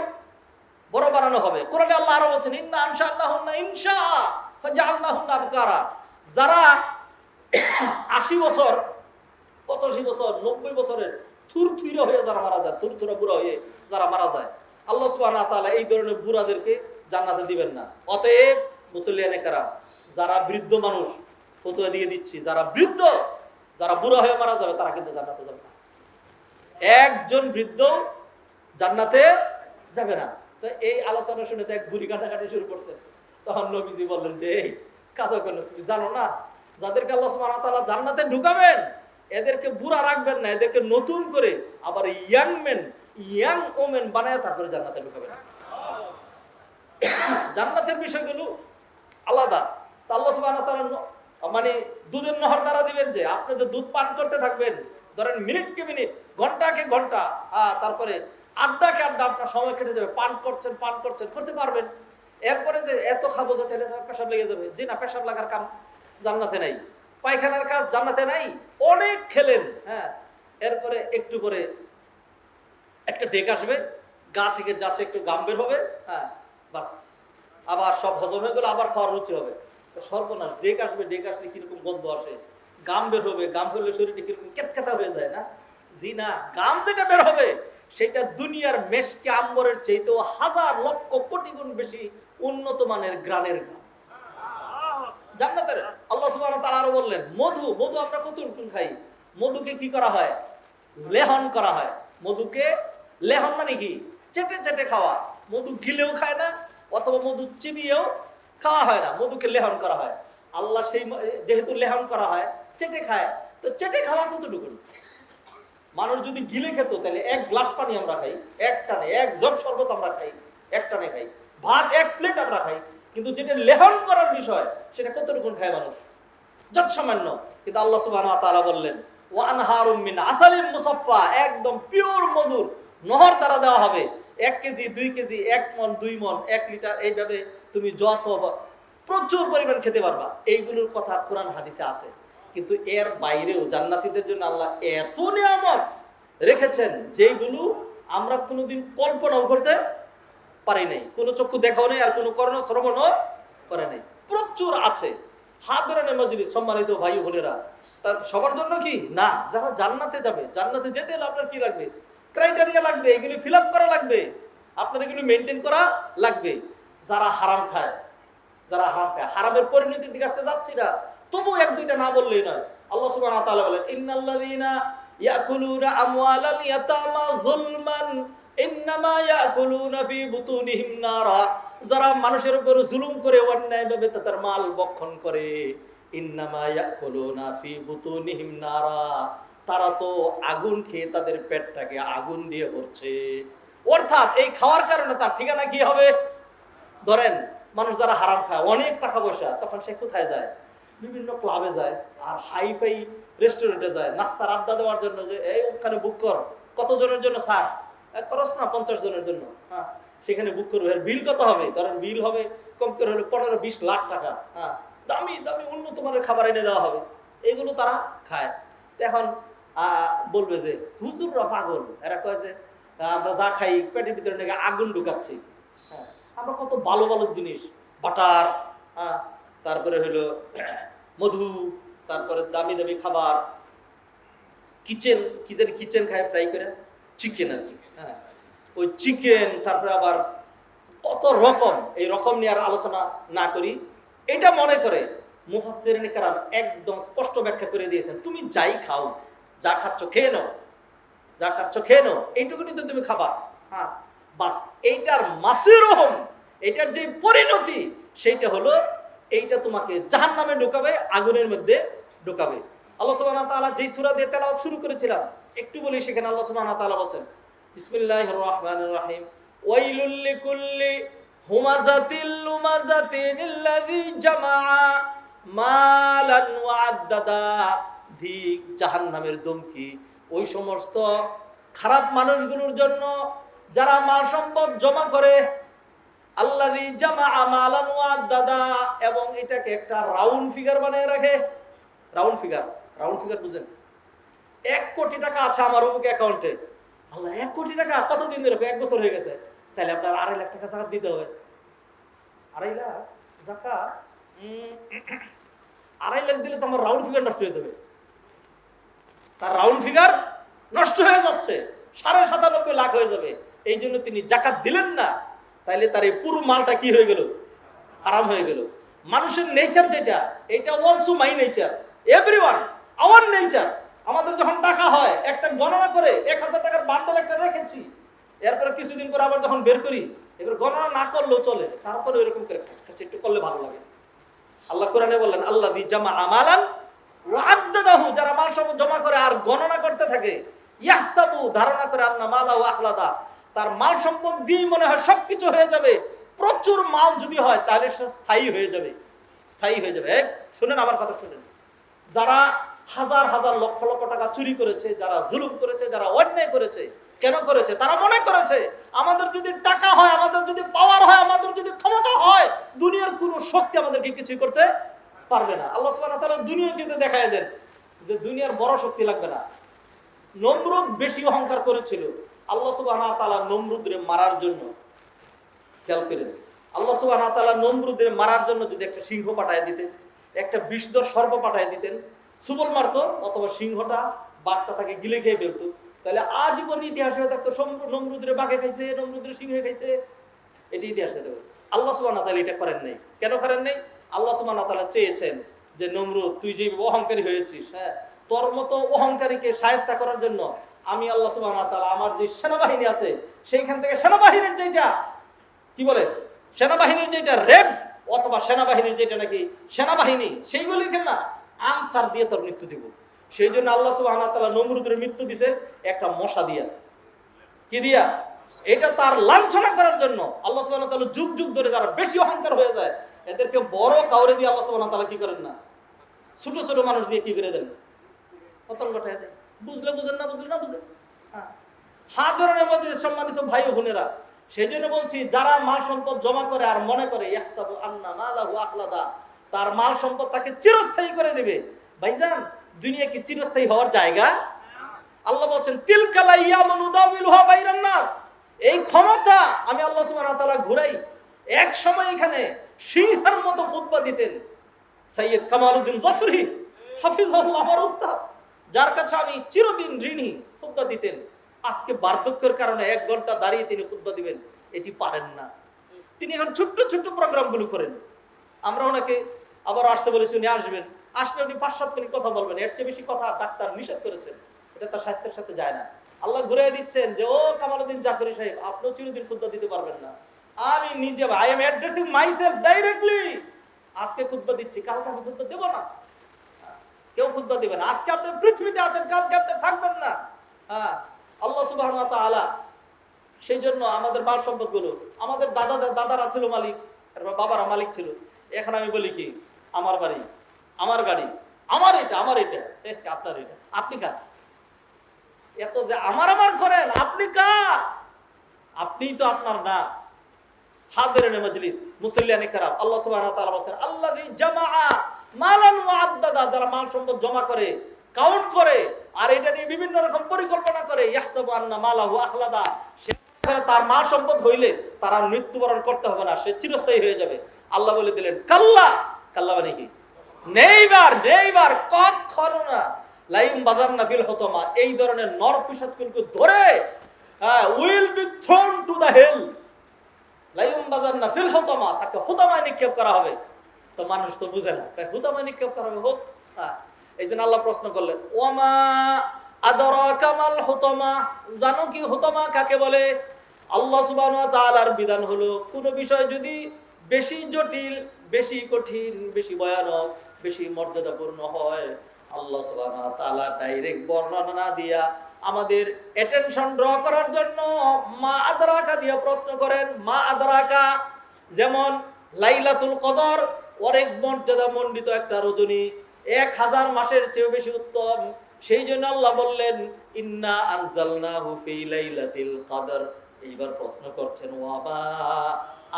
বড় বানানো হবে। কোরআনে আল্লাহ আরো বলছেন, ইন্না আনশাআনাহুন্না ইনশা ফাজআলনাহুন্না আবকারা। যারা 80 বছর, 85 বছর, 90 বছরের থুরথুরা হয়ে যারা মারা যায়, থুরথুরা বুড়া হয়ে যারা মারা যায়, আল্লাহ সুবহানাহু ওয়া তাআলা এই ধরনের বুড়াদেরকে জান্নাতে দিবেন না। অতএব মুসল্লিয়ানে কেরাম, যারা বৃদ্ধ মানুষ, ফতোয়া দিয়ে দিচ্ছি, যারা বৃদ্ধ, যারা বুড়া হয়ে মারা যাবে তারা কিন্তু জান্নাতে যাবে না। একজন বৃদ্ধ জান্নাতে যাবে না। তো এই আলোচনা শুনে তো এক বুড়ি কাটাকাটি শুরু করছে। তখন নবীজি বললেন যে এই কাঁদো কেন, তুমি জানো না যাদেরকে আল্লাহ সুবহানাহু ওয়া তাআলা জান্নাতে ঢুকাবেন এদেরকে বুড়া রাখবেন না, এদেরকে নতুন করে আবার ইয়াং মেন, ইয়াং ওমেন বানায় তারপরে জান্নাতে ঢুকাবেন। জান্নাতের বিষয়গুলো আলাদা। তা আল্লাহ সুবহানাহু ওয়া তাআলা মানে দুধের নহর দ্বারা দিবেন যে আপনি যে দুধ পান করতে থাকবেন, ধরেন মিনিটকে মিনিট, ঘন্টাকে ঘন্টা, তারপরে আড্ডাকে আড্ডা, আপনার সময় কেটে যাবে, পান করছেন করতে পারবেন। এরপরে যে এত খাবো যে তাহলে পেশাব লেগে যাবে, জি না, পেশাব লাগার কাম জান্নাতে নাই, পায়খানার কাজ জান্নাতে নাই। অনেক খেলেন, হ্যাঁ, এরপরে একটু করে একটা ডেক আসবে, গা থেকে যাচ্ছে একটু গাম বের হবে, হ্যাঁ, বাস আবার সব হজম হয়ে গেল, আবার খাওয়ার রুচি হবে। সর্বনাশ, ডেক আসবে, ডেক আসলে কিরকম গন্ধ আসে, গাম বের হবে, গাম হলে শরীরটা কিরকম কেতকেতা হয়ে যায় না, জি না। গাম যেটা বের হবে সেটা দুনিয়ার মেশকে আম্বরের চাইতেও হাজার লক্ষ কোটি গুণ বেশি উন্নত মানের গ্রানের গাম জান্নাতের। আল্লাহ সুবহানাহু ওয়া তাআলা আরো বললেন মধু, মধু আমরা কতটুকু খাই, মধুকে কি করা হয়, লেহন করা হয়। মধুকে লেহন মানে কি, চেটে চেটে খাওয়া। মধু গিলেও খায় না, অথবা মধু চিবিয়েও খাওয়া হয় না, মধুকে লেহন করা হয়। আল্লাহ সেই যেহেতু লেহন করা হয়, চেটে খায়, তো চেটে খাওয়া কতটুকু? মানুষ যদি গিলে খেত তাহলে এক গ্লাস পানি আমরা খাই এক টানে, এক জগ শরবত আমরা খাই এক টানে খাই, ভাত এক প্লেট আমরা খাই। কিন্তু যেটা লেহন করার বিষয় সেটা কতটুকু খায় মানুষ? যত সামান্য। কিন্তু আল্লাহ সুবহানাহু ওয়া তাআলা বললেন ওয়া আনহারুম মিন আসালিম মুসাফফা, একদম পিওর মধুর নহর দ্বারা দেওয়া হবে। 1 কেজি 2 কেজি 1 মণ 2 মণ 1 লিটার, এইভাবে তুমি যত প্রচুর পরিমাণ খেতে পারবা। এইগুলোর কথা কোরআন হাদিসে আছে। কিন্তু এর বাইরেও জান্নাতীদের জন্য আল্লাহ এত নিয়ামত রেখেছেন যেগুলো আমরা কোনোদিন কল্পনাও করতে পারি নাই, কোনো চক্ষু দেখাও নেই, আর কোনো কর্ণ শ্রবণও করে নাই। প্রচুর আছে। হাদরানে মজলিস সম্মানিত ভাই বোনেরা, তা সবার জন্য কি না, যারা জান্নাতে যাবে, জান্নাতে যেতে হলে আপনার কি লাগবে, ক্রাইটেরিয়া লাগবে, এগুলি ফিল আপ করা লাগবে, আপনার এগুলি মেনটেন করা লাগবে। যারা হারাম খায়, যারা হারাম খায়, হারামের পরিণতির দিকে আজকে যাচ্ছি না, তবু এক দুইটা না বললেই নয়। আল্লাহ সুবহানাহু ওয়া তাআলা বলেন ইন্নাল্লাযীনা ইয়াকুলুনা আমওয়ালাল ইয়াতামা যুলমান ইন্নামা ইয়াকুলুনা ফি বুতুনিহিম নারা, যারা মানুষের উপর জুলুম করে অন্যায়ভাবে তাদের মাল ভক্ষণ করে, ইন্নামা ইয়াকুলুনা ফি বুতুনিহিম নারা, তারা তো আগুন খেয়ে তাদের পেটটাকে আগুন দিয়ে ভরছে। অর্থাৎ এই খাওয়ার কারণে তার ঠিকানা কি হবে? ধরেন মানুষ যারা হারাম খায়, অনেক টাকা পয়সা, তখন সে কোথায় যায়? বিভিন্ন ক্লাবে যায়, আর হাইফাই রেস্টুরেন্টে যায় নাস্তার আড্ডা দেওয়ার জন্য, যে এই ওখানে বুক কর, কত জনের জন্য স্যার, খরচ না 50 জনের জন্য, হ্যাঁ, সেখানে বুক করবে। এর বিল কত হবে? ধরেন বিল হবে কম করে হলে 15-20 লাখ টাকা, হ্যাঁ, দামি দামি উন্নত মানের খাবার এনে দেওয়া হবে। এগুলো তারা খায়। এখন বলবে যে হুজুররা পাগল, এরা কয় যে আমরা যা খাই পেটের ভিতরে নাকি আগুন ঢুকাচ্ছি। হ্যাঁ, আমরা কত ভালো ভালো জিনিস, বাটার, হ্যাঁ, তারপরে হলো মধু, তারপরে দামি দামি খাবার, কিচেন খায় ফ্রাই করে, চিকেন আর কি, হ্যাঁ, ওই চিকেন, তারপরে আবার কত রকম। এই রকম নিয়ে আর আলোচনা না করি। এটা মনে করে মুফাসসিরিন কেরাম একদম স্পষ্ট ব্যাখ্যা করে দিয়েছেন, তুমি যাই খাও, যা খাচ্ছ খেয়ে নাও, যা খাচ্ছ খেয়ে নাও, এইটুকুনি তো তুমি খাবা, হ্যাঁ, বাস। এইটার মাসিরুহুম, এইটার যে পরিণতি সেইটা হলো এইটা তোমাকে জাহান্নামে ঢুকাবে, আগুনের মধ্যে ঢুকাবে। আল্লাহ সুবহানাহু ওয়া তাআলা যেই সূরা দিয়ে তেলাওয়াত শুরু করেছিলাম, একটু বলি, সেখানে আল্লাহ সুবহানাহু ওয়া তাআলা বলেন বিসমিল্লাহির রহমানির রহিম ওয়াইলুল লিকুল্লি হুমাযাতিল লুমাযাতিনিল্লাযী জামাআ মালান ওয়া আদ্দাদা, ঠিক জাহান্নামের দমকি ওই সমস্ত খারাপ মানুষগুলোর জন্য যারা মাল সম্পদ জমা করে, আল্লাযী জামাআ মালান ওয়া আদ্দাদা, এবং এটাকে একটা রাউন্ড ফিগার বানিয়ে রাখে। রাউন্ড ফিগার বুঝেন? 1 কোটি টাকা আছে আমার অমুক অ্যাকাউন্টে। আল্লাহ, 1 কোটি টাকা কতদিন ধরে? 1 বছর হয়ে গেছে। তাহলে আপনার 2.5 লাখ টাকা যাকাত দিতে হবে। 2.5 লাখ যাকাত, 2.5 লাখ দিলে তো আমার রাউন্ড ফিগার নষ্ট হয়ে যাবে। তার রাউন্ড ফিগার নষ্ট হয়ে যাচ্ছে, 97.5 লাখ হয়ে যাবে। এই জন্য তিনি জাকাত দিলেন না, তাইলে তার এই পুরো মালটা কি হয়ে গেল? হারাম হয়ে গেল। মানুষের নেচার যেটা, এটা also my nature, everyone hour nature. আমাদের যখন টাকা হয় একটা গণনা করে 1000 টাকার বান্ডেল একটা রেখেছি, এরপরে কিছুদিন পর আবার যখন বের করি, এবার গণনা না করলেও চলে, তারপরে এরকম করে একটু করলে ভালো লাগে। আল্লাহ কোরআনে বললেন আল্লাযী জামা আমালান ওয়া আদ্দাদাহু, যারা মাল সম্পদ জমা করে আর গণনা করতে থাকে, ইয়াহসাবু, ধারণা করে, আন্না মালাহু আখলাদা, তার মাল সম্পদ দিয়ে মনে হয় সবকিছু হয়ে যাবে। প্রচুর মাল যদি হয় তাহলে সে স্থায়ী হয়ে যাবে, স্থায়ী হয়ে যাবে। শুনেন আমার কথা শুনেন, যারা হাজার হাজার লক্ষ লক্ষ টাকা চুরি করেছে, যারা জুলুম করেছে, যারা অন্যায় করেছে, কেন করেছে? তারা মনে করেছে আমাদের যদি টাকা হয়, আমাদের যদি পাওয়ার হয়, আমাদের যদি ক্ষমতা হয়, দুনিয়ার কোনো শক্তি আমাদেরকে কিছু করতে পারবে না। আল্লাহ সুবহানাহু ওয়া তাআলা দুনিয়াতে দেখায় দেন যে দুনিয়ার বড় শক্তি লাগবে না। নমরুদ বেশি অহংকার করেছিল, আল্লাহ সুবহানাহু ওয়া তাআলা নমরুদরে মারার জন্য, খেয়াল করেন, আল্লাহ সুবহানাহু ওয়া তাআলা নমরুদরে মারার জন্য যদি একটা সিংহ পাঠায় দিতেন, একটা বিষধর সর্প পাঠায় দিতেন, সুবল মারতো, অথবা সিংহটা বাঘটা তাকে গিলে খেয়ে ফেলতো, তাহলে আজীবন ইতিহাসে থাকতো নমরুদরে বাঘে খাইছে, নমরুদরে সিংহে খাইছে, এটি ইতিহাসে থাকবে। আল্লাহ সুবহানাহু ওয়া তাআলা এটা করেন নাই। কেন করেন নাই? আল্লাহ সুবহানাহু ওয়া তাআলা চেয়েছেন যে নমরুদ, তুই যে অহংকারী হয়েছিস, হ্যাঁ, তোর মতো অহংকারীকে শায়েস্তা করার জন্য আমি আল্লাহ সুবহানাহু ওয়া তাআলা আমার যে সেনাবাহিনী আছে, সেইখান থেকে সেনাবাহিনীর যেটা কি বলে, সেনাবাহিনীর যেটা রেব, অথবা সেনাবাহিনীর যেটা নাকি সেনাবাহিনী, সেইগুলিকে না আনসার দিয়ে তোর মৃত্যু দিব। সেই জন্য আল্লাহ সুবহানাহু ওয়া তাআলা নমরুদের মৃত্যু দিছে একটা মশা দিয়া। কি দিয়া? এটা তার লাঞ্ছনা করার জন্য। আল্লাহ সুবহানাহু ওয়া তাআলা যুগ যুগ ধরে যারা বেশি অহংকার হয়ে যায়, এদেরকে বড় কাউরে দিয়ে আল্লাহ সুবহানাহু ওয়া তাআলা কি করেন না, ছোট ছোট মানুষ দিয়ে কি করে দেন, পতন ঘটায় দেন। বুঝলে বুঝেন, না বুঝলে না বুঝেন। হাত ধরনের মধ্যে সম্মানিত ভাই ও বোনেরা, সেই জন্য বলছি, যারা মাল সম্পদ জমা করে আর মনে করে ইয়াহসাবু আন্না মালাহু আখলাদা, তার মাল সম্পদ তাকে চিরস্থায়ী করে দেবে, ভাইজান দুনিয়া কি চিরস্থায়ী হওয়ার জায়গা? আল্লাহ বলছেন তিলকাল আইয়ামু নুদাউলুহা বাইনান নাস, এই ক্ষমতা আমি আল্লাহ সুবহানাহু ওয়া তাআলা ঘুরাই। এক সময় এখানে সিংহের মতো খুতবা দিতেন সৈয়দ কামালউদ্দিন জাফরি হাফিজাহুল্লাহ, আমার উস্তাদ, যার কাছে আমি চিরদিন ঋণী, খুতবা দিতেন। আজকে বার্ধক্যের কারণে 1 ঘন্টা দাঁড়িয়ে তিনি খুতবা দিবেন, এটি পারেন না। তিনি এখন ছোট্ট ছোট্ট প্রোগ্রামগুলো করেন। আমরা ওনাকে আবার আসতে বলেছি, উনি আসবেন, আসলে উনি 5-7 মিনিট কথা বলবেন, এর চেয়ে বেশি কথা ডাক্তার নিষেধ করেছেন, এটা তার স্বাস্থ্যের সাথে যায় না। আল্লাহ ঘুরে দিচ্ছেন যে ও কামালউদ্দিন জাফরি সাহেব, আপনিও চিরদিন খুতবা দিতে পারবেন না। আমি নিজে, I am addressing myself directly, আজকে খুতবা দিচ্ছি, কালকে আমি খুতবা দেব না, কেউ খুতবা দিবেন। আজকে আপনি পৃথিবীতে আছেন, কালকে আপনি থাকবেন না। হ্যাঁ, আল্লাহ সুবহানাহু ওয়া তাআলা সেই জন্য আমাদের মাল সম্পদগুলো, আমাদের দাদারা ছিল মালিক, বাবারা মালিক ছিল। এখন আমি বলি কি, আমার বাড়ি, আমার গাড়ি, আমার এটা, আমার এটা, আপনার এটা, আপনি কার? এত যে আমার আমার করেন, আপনি কার? আপনি তো আপনার না। হাদিরিনে মজলিস, মুসল্লিয়ানে কেরাম, আল্লাহ সুবহানাহু ওয়া তাআলা বলেন আল্লাযী জামাআ মালান ওয়া আদ্দাদা, যারা মাল সম্পদ জমা করে, কাউন্ট করে, আর এটা নিয়ে বিভিন্ন রকম পরিকল্পনা করে, ইয়াহসাবু আন্না মালাহু আখলাদা, সে তার মাল সম্পদ হইলে তার আর মৃত্যুবরণ করতে হবে না, সে চিরস্থায়ী হয়ে যাবে। আল্লাহ বলে দিলেন কাল্লা, কাল্লা মানে কি? নেইবার, নেইবার, কখনো না। লাইম বাজারনা ফিল হুতামা, এই ধরনের নর পিশাচগুলোকে ধরে will be thrown to the hell. লাইম বাজারনা ফিল হুতামা, তাকে হুতামায় নিক্ষেপ করা হবে। তো মানুষ তো বুঝে না, তাই হুতামায় নিক্ষেপ করা হবে হোক। এই জন্য আল্লাহ প্রশ্ন করলেন ওয়ামা আদরাকা মাল হুতামা, জানো কি হুতামা কাকে বলে? আল্লাহ সুবহানাহু ওয়া তাআলার বিধান হলো, কোন বিষয় যদি বেশি জটিল, বেশি কঠিন, বেশি ভয়ানক, বেশি মর্যাদাপূর্ণ হয়, আল্লাহ সুবহানাহু ওয়া তাআলা ডাইরেক্ট বর্ণনা না দিয়া আমাদের অ্যাটেনশন ড্র করার জন্য মা আদরাকা দিয়ে প্রশ্ন করেন। মা আদরাকা, যেমন লাইলাতুল কদর অনেক মর্যাদা মণ্ডিত একটা রজনী, 1000 মাসের চেয়ে বেশি উত্তম। সেই জন্য আল্লাহ বললেন ইন্না আনজালনাহু ফি লাইলাতিল কদর। এইবার প্রশ্ন করছেন ওয়ামা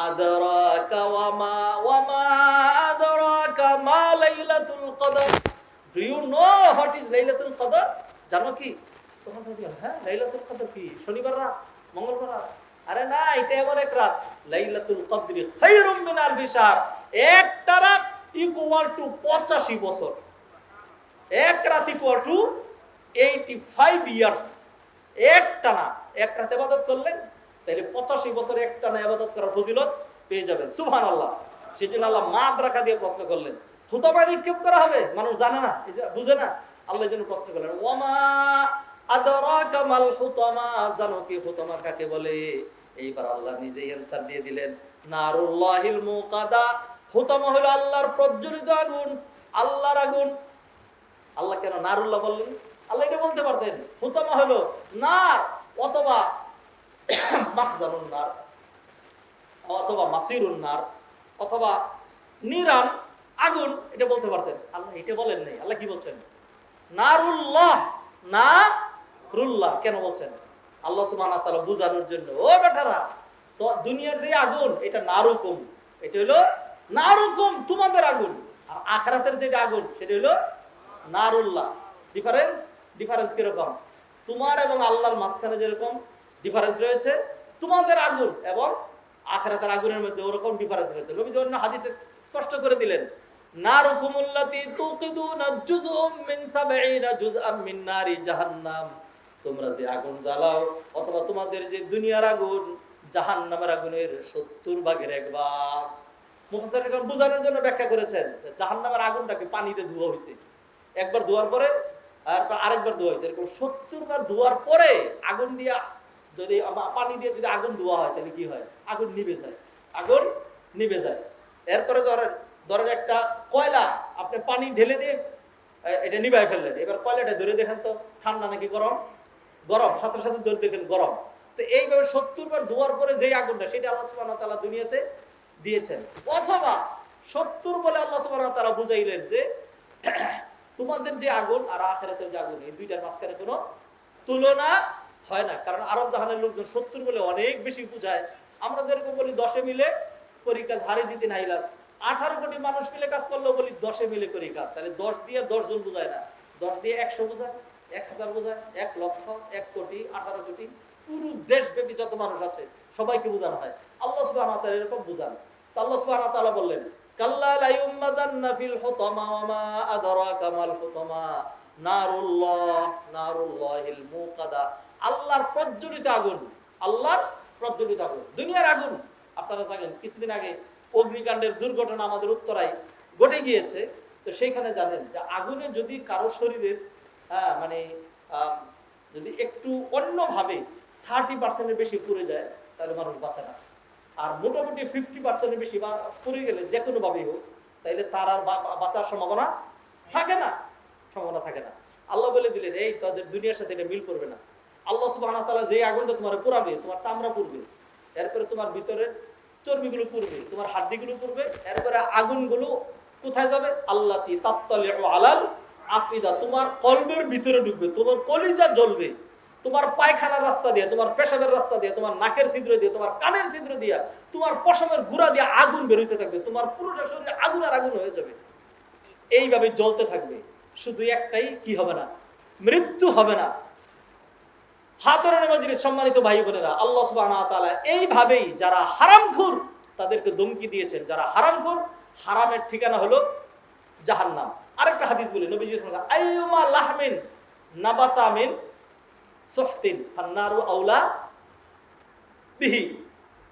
আদরাকা ওয়ামা আদরাকা মা লাইলাতুল কদর, do you know what is Laylatul Qadr? জানো কি? তখন বলছেন হ্যাঁ, লাইলাতুল কদর কি? শনিবার রাত, মঙ্গলবার রাত? আরে না, এটা এমন এক রাত, লাইলাতুল কদরি খায়রুম মিন আলফি শাহর, একটা রাত ইকুয়াল টু 85 বছর, এক রাত ইকুয়াল টু 85 ইয়ার্স। একটা না, এক রাত ইবাদত করলেন তাহলে 85 বছরে একটা না ইবাদত করার ফজিলত পেয়ে যাবেন। সুবহানাল্লাহ। সেই জন্য আল্লাহ মাদ রাখা দিয়ে প্রশ্ন করলেন, হুতামা নিক্ষেপ করা হবে, মানুষ জানে না, বুঝে না, আল্লাহ এই জন্য প্রশ্ন করলেন ওয়ামা আদরাকা মাল হুতামা, জানো কি হুতামা কাকে বলে? এইবার আল্লাহ নিজেই অ্যানসার দিয়ে দিলেন, নারুল্লাহিল মুকাদা, হুতামা হলো আল্লাহর প্রজ্বলিত আগুন, আল্লাহর আগুন। আল্লাহ কেন নারুল্লাহ বললেন? আল্লাহ এটা বলতে পারতেন হুতামা হলো নার অথবা মাখজানুন নার অথবা মাসিরুন নার অথবা নিরান আগুন, এটা বলতে পারতেন। আল্লাহ এটা বলেন নাই। আল্লাহ কি বলছেন? নারুল্লাহ, নারুল্লাহ কেন বলছেন? আল্লাহ সুবহানাহু ওয়া তাআলা বুঝানোর জন্য, ও বেটারা, তো দুনিয়ার যে আগুন এটা নারুকুম, এটা হলো নারুকুম তোমাদের আগুন, আর আখিরাতের যেটা আগুন সেটা হলো নারুল্লাহ। ডিফারেন্স কিরকম? তোমার এবং আল্লাহর মাঝখানে যেরকম ডিফারেন্স রয়েছে, তোমাদের আগুন এবং আখিরাতের আগুনের মধ্যে ওরকম ডিফারেন্স রয়েছে। নবীজি অন্য হাদিসে স্পষ্ট করে দিলেন, নারুকুমুল্লাতী তুকিদুনা জুজউম মিন ৭০ জুজআম মিন নারি জাহান্নাম, তোমরা যে আগুন জ্বালাও অথবা তোমাদের যে দুনিয়ার আগুন জাহান্নামের আগুনের ৭০ ভাগের ১ ভাগ। মুফাসসিরগণ বুঝানোর জন্য ব্যাখ্যা করেছেন জাহান্নামের আগুনটাকে পানিতে ধোয়া হয়েছে, একবার ধোয়ার পরে আর আরেকবার ধোয়া হয়েছে, এরকম ৭০ বার ধোয়ার পরে আগুন দিয়া যদি পানি দিয়ে যদি আগুন ধোয়া হয় তাহলে কি হয়? আগুন নিভে যায়, আগুন নিভে যায়। এরপরে ধরেন একটা কয়লা আপনি পানি ঢেলে দিয়ে এটা নিভাই ফেললেন, এবার কয়লাটা ধরে দেখেন তো ঠান্ডা নাকি গরম? গরম, সাথে সাথে ধরে দেখেন গরম। তো এইভাবে ৭০ বার ধোয়ার পরে যেই আগুনটা সেটা আল্লাহ সুবহানাহু ওয়া তাআলা দুনিয়াতে দিয়েছেন। অথবা ৭০ বলে আল্লাহ সুবহানাহু ওয়া তাআলা বুঝাইলেন যে তোমাদের যে আগুন আর আখিরাতের যে আগুন, এই দুইটার মাঝখানে কোনো তুলনা হয় না। কারণ আরব জাহানের লোকজন ৭০ বলে অনেক বেশি বুঝায়। আমরা যেরকম বলি ১০ মিলে করি কাজ, হারি জিতি না ইলাজ। 18 কোটি মানুষ মিলে কাজ করলেও বলি 10 মিলে করি কাজ। তাহলে 10 দিয়ে 10 জন বুঝায় না, 10 দিয়ে 100 বোঝায়, 1000 বোঝায়, 1 লক্ষ, 1 কোটি, 18 কোটি, পুরো দেশব্যাপী যত মানুষ আছে সবাইকে বোঝানো হয়। আল্লাহ সুবহানাহু ওয়া তাআলা এরকম বুঝান। তো আল্লাহ সুবহানাহু ওয়া তাআলা বললেন, কাল্লা লা ইউমাদান্না ফিল হুতামা ওয়া মা আদরাকা মাল হুতামা নারুল্লাহিল মুকাদা, আল্লাহর প্রজ্বলিত আগুন, আল্লাহর প্রজ্বলিত আগুন, দুনিয়ার আগুন। আপনারা জানেন কিছুদিন আগে অগ্নিকাণ্ডের দুর্ঘটনা আমাদের উত্তরায় ঘটে গিয়েছে। তো সেইখানে জানেন যে আগুনে যদি কারো শরীরের যদি একটু অন্যভাবে 30% বেশি পুড়ে যায় তাহলে মানুষ বাঁচে না। আর মোটামুটি 50% বেশি পুড়ে গেলে যে কোনো ভাবেই হোক তাইলে তার আর বাঁচার সম্ভাবনা থাকে না, আল্লাহ বলে দিলেন এই তাদের দুনিয়ার সাথে এটা মিল করবে না। আল্লাহ সুবহানাহু ওয়া তাআলা যে আগুনটা তোমার পুরাবে, তোমার চামড়া পুড়বে, এরপরে তোমার ভিতরের চর্বিগুলো পুড়বে, তোমার হাড্ডিগুলো পুড়বে, এরপরে আগুনগুলো কোথায় যাবে? আল্লাতী তাত্তালিউ আলাল আফিদা, তোমার কলবের ভিতরে ঢুকবে, তোমার কলিজা জ্বলবে, তোমার পায়খানার রাস্তা দিয়ে, তোমার পেশাবের রাস্তা দিয়ে, তোমার নাকের ছিদ্র দিয়ে, তোমার কানের ছিদ্র দিয়ে, তোমার পশমের গুড়া দিয়ে আগুন বেরোতে থাকবে, তোমার পুরোটা শরীরে আগুন আর আগুন হয়ে যাবে। এইভাবে জ্বলতে থাকবে। শুধু একটাই কি হবে না? মৃত্যু হবে না। হাতের মাঝে সম্মানিত ভাই বোনেরা, আল্লাহ সুবহানাহু ওয়া তাআলা এইভাবেই যারা হারামখোর তাদেরকে ধমকি দিয়েছেন। যারা হারামখোর, হারামের ঠিকানা হলো জাহান্নাম। আরেকটা হাদিস বলি, নবীজি সাল্লাল্লাহু আলাইহি ওয়াসাল্লাম, আইয়ুমা লাহমিন নাবাতা মিন সুহতিন ফান্নারু আউলা বিহি।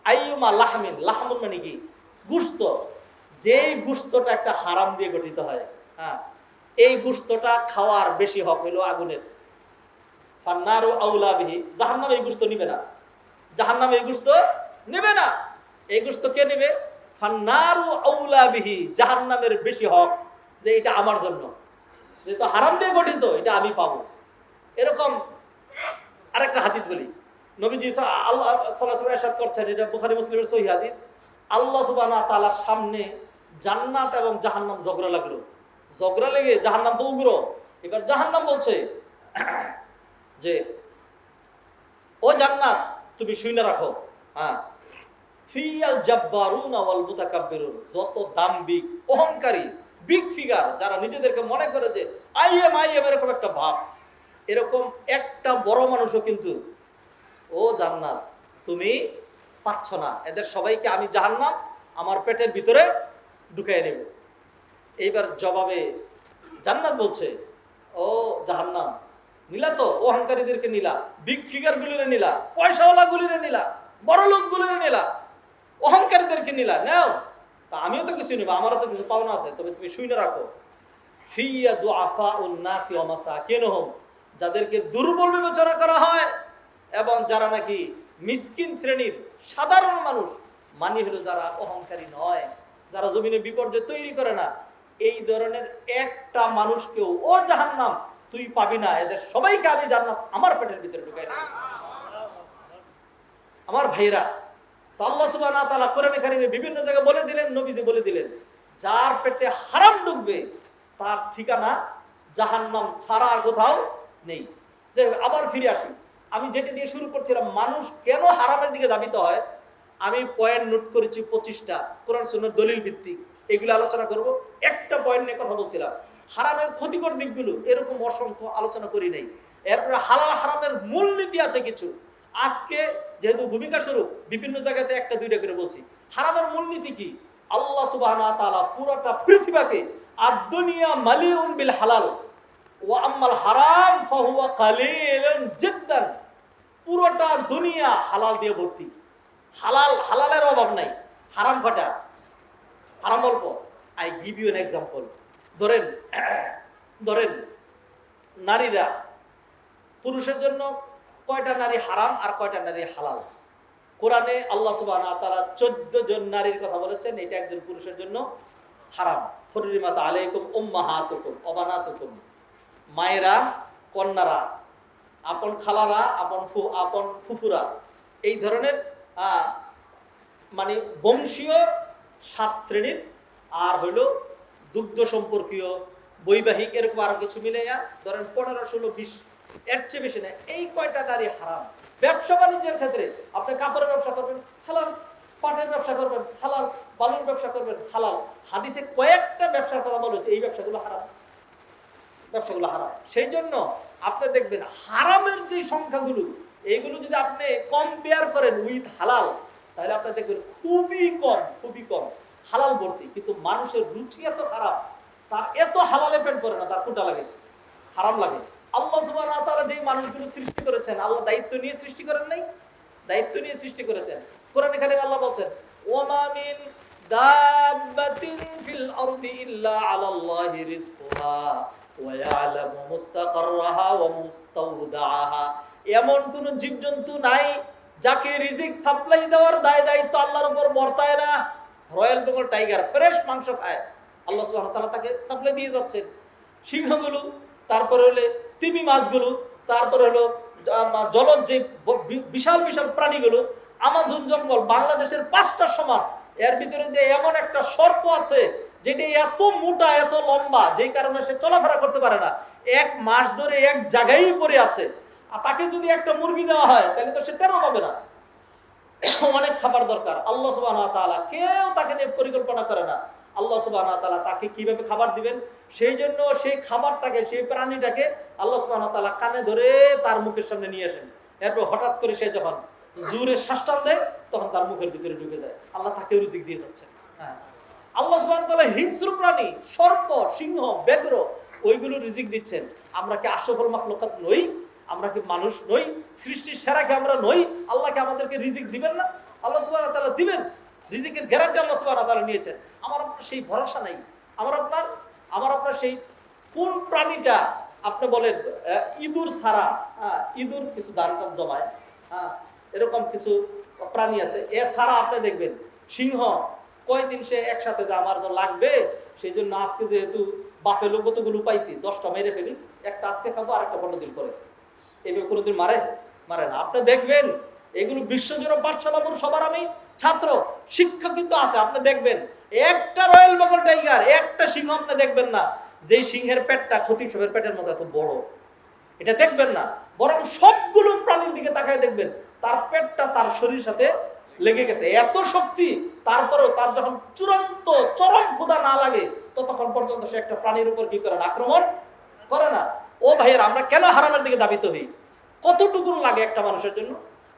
আইয়ুমা লাহমিন, লাহমুন মানে কি? গোশত। যেই গোশতটা একটা হারাম দিয়ে গঠিত হয়, হ্যাঁ, এই গোশতটা খাওয়ার বেশি হক হলো আগুনের। ফান্নারু আউলা বিহি, জাহান্নাম এই গোশত নিবে না, জাহান্নাম এই গোশত নেবে না। এই গোশত কে নেবে? ফান্নারু আউলা বিহি, জাহান্নামের বেশি হক যে এটা আমার জন্য, যেহেতু হারাম দিয়ে গঠিত এটা আমি পাবো। এরকম আরেকটা হাদিস বলি, নবীজি আল্লাহ সাল্লাল্লাহু আলাইহি ওয়াসাল্লাম ইরশাদ করছেন, এটা বুখারী মুসলিমের সহিহ হাদিস, আল্লাহ সুবহানাহু ওয়া তাআলার সামনে জান্নাত এবং জাহান্নাম ঝগড়া লাগলো। ঝগড়া লেগে জাহান্নাম তো উগ্র, এবার জাহান্নাম বলছে যে ও জান্নাত তুমি শুনে রাখো, হ্যাঁ, ফিয়াল জাব্বারুনা ওয়াল মুতাকাব্বিরুন, যত দাম্ভিক অহংকারী বিগ ফিগার যারা নিজেদেরকে মনে করে যে আই এম এরকম একটা ভাব, এরকম একটা বড় মানুষও কিন্তু ও জান্নাত তুমি পাচ্ছ না, এদের সবাইকে আমি জাহান্নাম আমার পেটের ভিতরে ঢুকাই নেব। এইবার জবাবে জান্নাত বলছে, ও জাহান্নাম নিলা তো, ও অহংকারীদেরকে নিলা, বিগ ফিগার গুলিরে নিলা, পয়সাওয়ালা গুলিরে নিলা, বড় লোকগুলোর নিলা, অহংকারীদেরকে নিলা, নাও তা আমিও তো কিছু নিব, আমারও তো কিছু পাওনা আছে, তবে তুমি শুনে রাখো ফিয়া দুআফাউন নাসি ওয়া মাসাকিনহুম, যাদেরকে দুর্বল বিবেচনা করা হয় এবং যারা নাকি মিসকিন শ্রেণীর সাধারণ মানুষ, মানে হলো যারা অহংকারী নয়, যারা জমিনে বিপর্যয় তৈরি করে না, এই ধরনের একটা মানুষকেও ও জাহান্নাম তুই পাবি না, এদের সবাইকে আমি জান্নাত আমার পেটের ভিতরে ঢুকাই দেব। আমার ভাইরা, তো আল্লাহ সুবহানাহু ওয়া তাআলা কোরআনে কারিমে বিভিন্ন জায়গায় বলে দিলেন, নবীজি বলে দিলেন, যার পেটে হারাম ঢুকবে তার ঠিকানা জাহান্নাম ছাড়া আর কোথাও নেই। যে আবার ফিরে আসি, আমি যেটা দিয়ে শুরু করছিলাম, মানুষ কেন হারামের দিকে ধাবিত হয়, আমি পয়েন্ট নোট করেছি 25টা, কোরআন সুন্নাহর দলিল ভিত্তিক, এগুলো আলোচনা করব। একটা পয়েন্ট নিয়ে কথা বলছিলাম, হারামের ক্ষতিকর দিকগুলো, এরকম অসংখ্য আলোচনা করি নাই। এরপরে হালাল হারামের মূলনীতি আছে কিছু, আজকে যেহেতু ভূমিকা স্বরূপ বিভিন্ন জায়গাতে একটা দুইটা করে বলছি। হারামের মূলনীতি কি? আল্লাহ সুবহানাহু ওয়া তাআলা পুরোটা পৃথিবীকে আদ-দুনিয়া মালিউন বিল হালাল ওয়া আম্মাল হারাম ফাহুয়া কালিলুন জিদ্দান, পুরোটা দুনিয়া হালাল দিয়ে ভর্তি। হালালের অভাব নাই, হারাম কটা? হারাম অল্প। I give U an example. ধরেন নারীরা, পুরুষের জন্য কয়টা নারী হারাম আর কয়টা নারী হালাল? কোরআনে আল্লাহ সুবহানাহু ওয়া তাআলা 14 জন নারীর কথা বলেছেন, এটা একজন পুরুষের জন্য হারাম। হুররিমাত আলাইকুম উম্মাহাতুকুম ওয়া বানাতুকুম, মায়েরা, কন্যারা, আপন খালারা, আপন ফুফুরা, এই ধরনের মানে বংশীয় 7 শ্রেণীর, আর হইল দুগ্ধ সম্পর্কীয়, বৈবাহিক, এরকম আরো কিছু মিলে ধরেন 15, 16, 20, এর চেয়ে বেশি না। এই কয়টা নারী হারাম। ব্যবসা বাণিজ্যের ক্ষেত্রে আপনি কাপড়ের ব্যবসা করবেন হালাল, পাটের ব্যবসা করবেন হালাল, বালুর ব্যবসা করবেন হালাল। হাদিসে কয়েকটা ব্যবসার কথা বলা হয়েছে, এই ব্যবসাগুলো হারাম, ব্যবসাগুলো হারাম। সেই জন্য আপনি দেখবেন হারামের যে সংখ্যাগুলো, এইগুলো যদি আপনি কম্পেয়ার করেন উইথ হালাল, তাহলে আপনি দেখবেন খুবই কম হালাল ভর্তি। কিন্তু মানুষের রুচি এত খারাপ, তার এত হালালে পেট করে না, তার কোনটা লাগে? হারাম লাগে। আল্লাহ সুবহানাহু ওয়া তাআলা যে মানুষগুলো সৃষ্টি করেছেন, আল্লাহ দায়িত্ব নিয়ে সৃষ্টি করেন নাই? দায়িত্ব নিয়ে সৃষ্টি করেছেন। কোরআনে কারিমে আল্লাহ বলেন, ওয়ামা মিন দাব্বাতিন ফিল আরদি ইল্লা আলাল্লাহি রিজকুহা ওয়া ইয়ালামু মুস্তাকাররাহা ওয়া মুস্তাওদাআহা, এমন কোন জীবজন্তু নাই যাকে রিজিক সাপ্লাই দেওয়ার দায়িত্ব আল্লাহর উপর বর্তায় না। রয়্যাল বেঙ্গল টাইগার ফ্রেশ মাংস খায়, আল্লাহ সুবহানাহু ওয়া তাআলা তাকে সাপ্লাই দিয়ে যাচ্ছেন। সিংহগুলো, তারপরে হলে তিমি মাছগুলো, তারপরে হলো জলজ যে বিশাল প্রাণীগুলো, আমাজন জঙ্গল বাংলাদেশের 5টা সমান, এর ভিতরে যে এমন একটা সর্প আছে যেটা এত মোটা, এত লম্বা, যেই কারণে সে চলাফেরা করতে পারে না, 1 মাস ধরে এক জায়গায় পড়ে আছে। আর তাকে যদি একটা মুরগি দেওয়া হয় তাহলে তো সে টেরও পাবে না। অনেক খাবার দরকার। আল্লাহ সুবহানাহু ওয়া তাআলা কেউ তাকে নিয়ে পরিকল্পনা করে না। আল্লাহ সুবহানাহু ওয়া তাআলা তাকে কিভাবে খাবার দিবেন, সেই জন্য সেই খাবারটাকে, সেই প্রাণীটাকে আল্লাহ সুবহানাহু ওয়া তাআলা কানে ধরে তার মুখের সামনে নিয়ে আসেন। এরপর হঠাৎ করে সে যখন জোরে শ্বাস টান দেয়, তখন তার মুখের ভিতরে ঢুকে যায়। আল্লাহ তাকে রিজিক দিয়ে যাচ্ছেন। হ্যাঁ, আল্লাহ সুবহানাহু ওয়া তাআলা হিংস্র প্রাণী, সর্প, সিংহ, ব্যাঘ্র, ওইগুলো রিজিক দিচ্ছেন। আমরা কি আশরাফুল মাখলুকাত নই? আমরা কি মানুষ নই? সৃষ্টির সেরা কি আমরা নই? আল্লাহকে আমাদেরকে রিজিক দিবেন না? আল্লাহ সুবহানাহু ওয়া তাআলা দিবেন। রিজিকের গ্যারান্টি আল্লাহ সুবহানাহু ওয়া তাআলা নিয়েছেন। আমার আপনার সেই ভরসা নাই। আমার আপনার সেই কোন প্রাণীটা আপনি বলেন, ইঁদুর ছাড়া, ইঁদুর কিছু দান জমায়, এরকম কিছু প্রাণী আছে, এ ছাড়া আপনি দেখবেন সিংহ কয়দিন সে একসাথে যে আমার তো লাগবে, সেই জন্য আজকে যেহেতু বাফেলো কতগুলো পাইছি, 10টা মেরে ফেলি, একটা আজকে খাবো, আরেকটা 15 দিন পরে। এইভাবে কোনোদিন মারে না। আপনি দেখবেন এগুলো বিশ্বজুড়ে পাঠশালাপুর সবার আমি ছাত্র, শিক্ষা কিন্তু আছে। আপনি দেখবেন একটা রয়্যাল বেঙ্গল টাইগার, একটা সিংহ আপনি দেখবেন না যে সিংহের পেটটা খতিব সাহেবের পেটের মতো এত বড়, এটা দেখবেন না। বরং সবগুলো প্রাণীর দিকে তাকায় দেখবেন তার পেটটা তার শরীরের সাথে লেগে গেছে, এত শক্তি। তারপরেও তার যখন চূড়ান্ত চরম ক্ষুধা না লাগে ততক্ষণ পর্যন্ত সে একটা প্রাণীর উপর কি করে না, আক্রমণ করে না। ও ভাইয়ের, আমরা কেন হারামের দিকে ধাবিত হই? কতটুকু লাগে একটা মানুষের জন্য?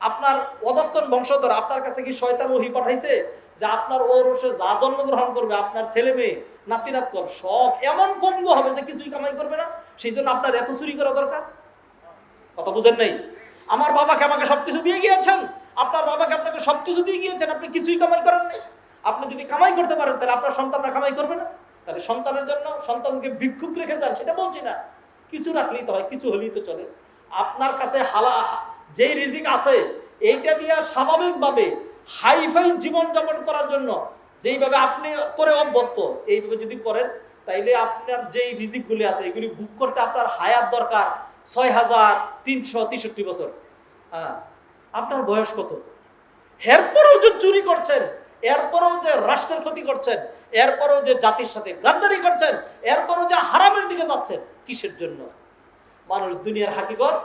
আপনার অধস্তন বংশধর, আপনার কাছে কি শয়তান ওহী পাঠাইছে যে আপনার ঔরসে যা জন্মগ্রহণ করবে, আপনার ছেলে মেয়ে নাতি নাতকর সব এমন পঙ্গু হবে যে কিছুই কামাই করবে না? সেই জন্য আপনার এত চুরি করা দরকার? কথা বুঝেন নাই? আমার বাবাকে আমাকে সবকিছু দিয়ে গিয়েছেন, আপনার বাবাকে আপনাকে সবকিছু দিয়ে গিয়েছেন, আপনি কিছুই কামাই করেন নাই। আপনি যদি কামাই করতে পারেন তাহলে আপনার সন্তানরা কামাই করবে না? তাহলে সন্তানের জন্য সন্তানকে ভিক্ষুক রেখে যান সেটা বলছি না, কিছু রাখলেই তো হয়, কিছু হলেই তো চলে। আপনার কাছে যেই রিজিক আছে এইটা দিয়ে স্বাভাবিকভাবে হাইফাই জীবনযাপন করার জন্য যেইভাবে আপনি করে অভ্যস্ত, এইভাবে যদি করেন তাইলে আপনার যেই রিজিকগুলি আছে এগুলি বুক করতে আপনার হায়াত দরকার 6363 বছর। হ্যাঁ, আপনার বয়স কত? এরপরেও যে চুরি করছেন, এরপরেও যে রাষ্ট্রের ক্ষতি করছেন, এরপরেও যে জাতির সাথে গাদ্দারি করছেন, এরপরেও যে হারামের দিকে যাচ্ছেন, কিসের জন্য? মানুষ দুনিয়ার হাকিকত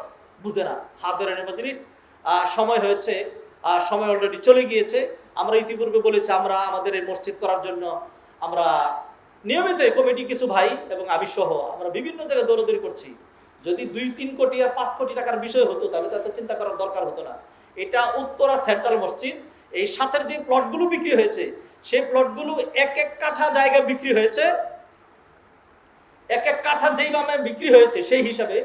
বুঝে না। হাতের মজলিস সময় হয়েছে, সময় অলরেডি চলে গিয়েছে। আমরা ইতিপূর্বে বলেছি আমরা আমাদের এই মসজিদ করার জন্য আমরা নিয়মিত কমিটি কিছু ভাই এবং আমি সহ আমরা বিভিন্ন জায়গায় দৌড়াদৌড়ি করছি। যদি 2-3 কোটি আর 5 কোটি টাকার বিষয় হতো তাহলে তাতে চিন্তা করার দরকার হতো না। এটা উত্তরা সেন্ট্রাল মসজিদ, এই সাথের যে প্লটগুলো বিক্রি হয়েছে সেই প্লটগুলো এক এক কাঠা জায়গা বিক্রি হয়েছে, এক এক কাঠা যেই দামে বিক্রি হয়েছে সেই হিসাবে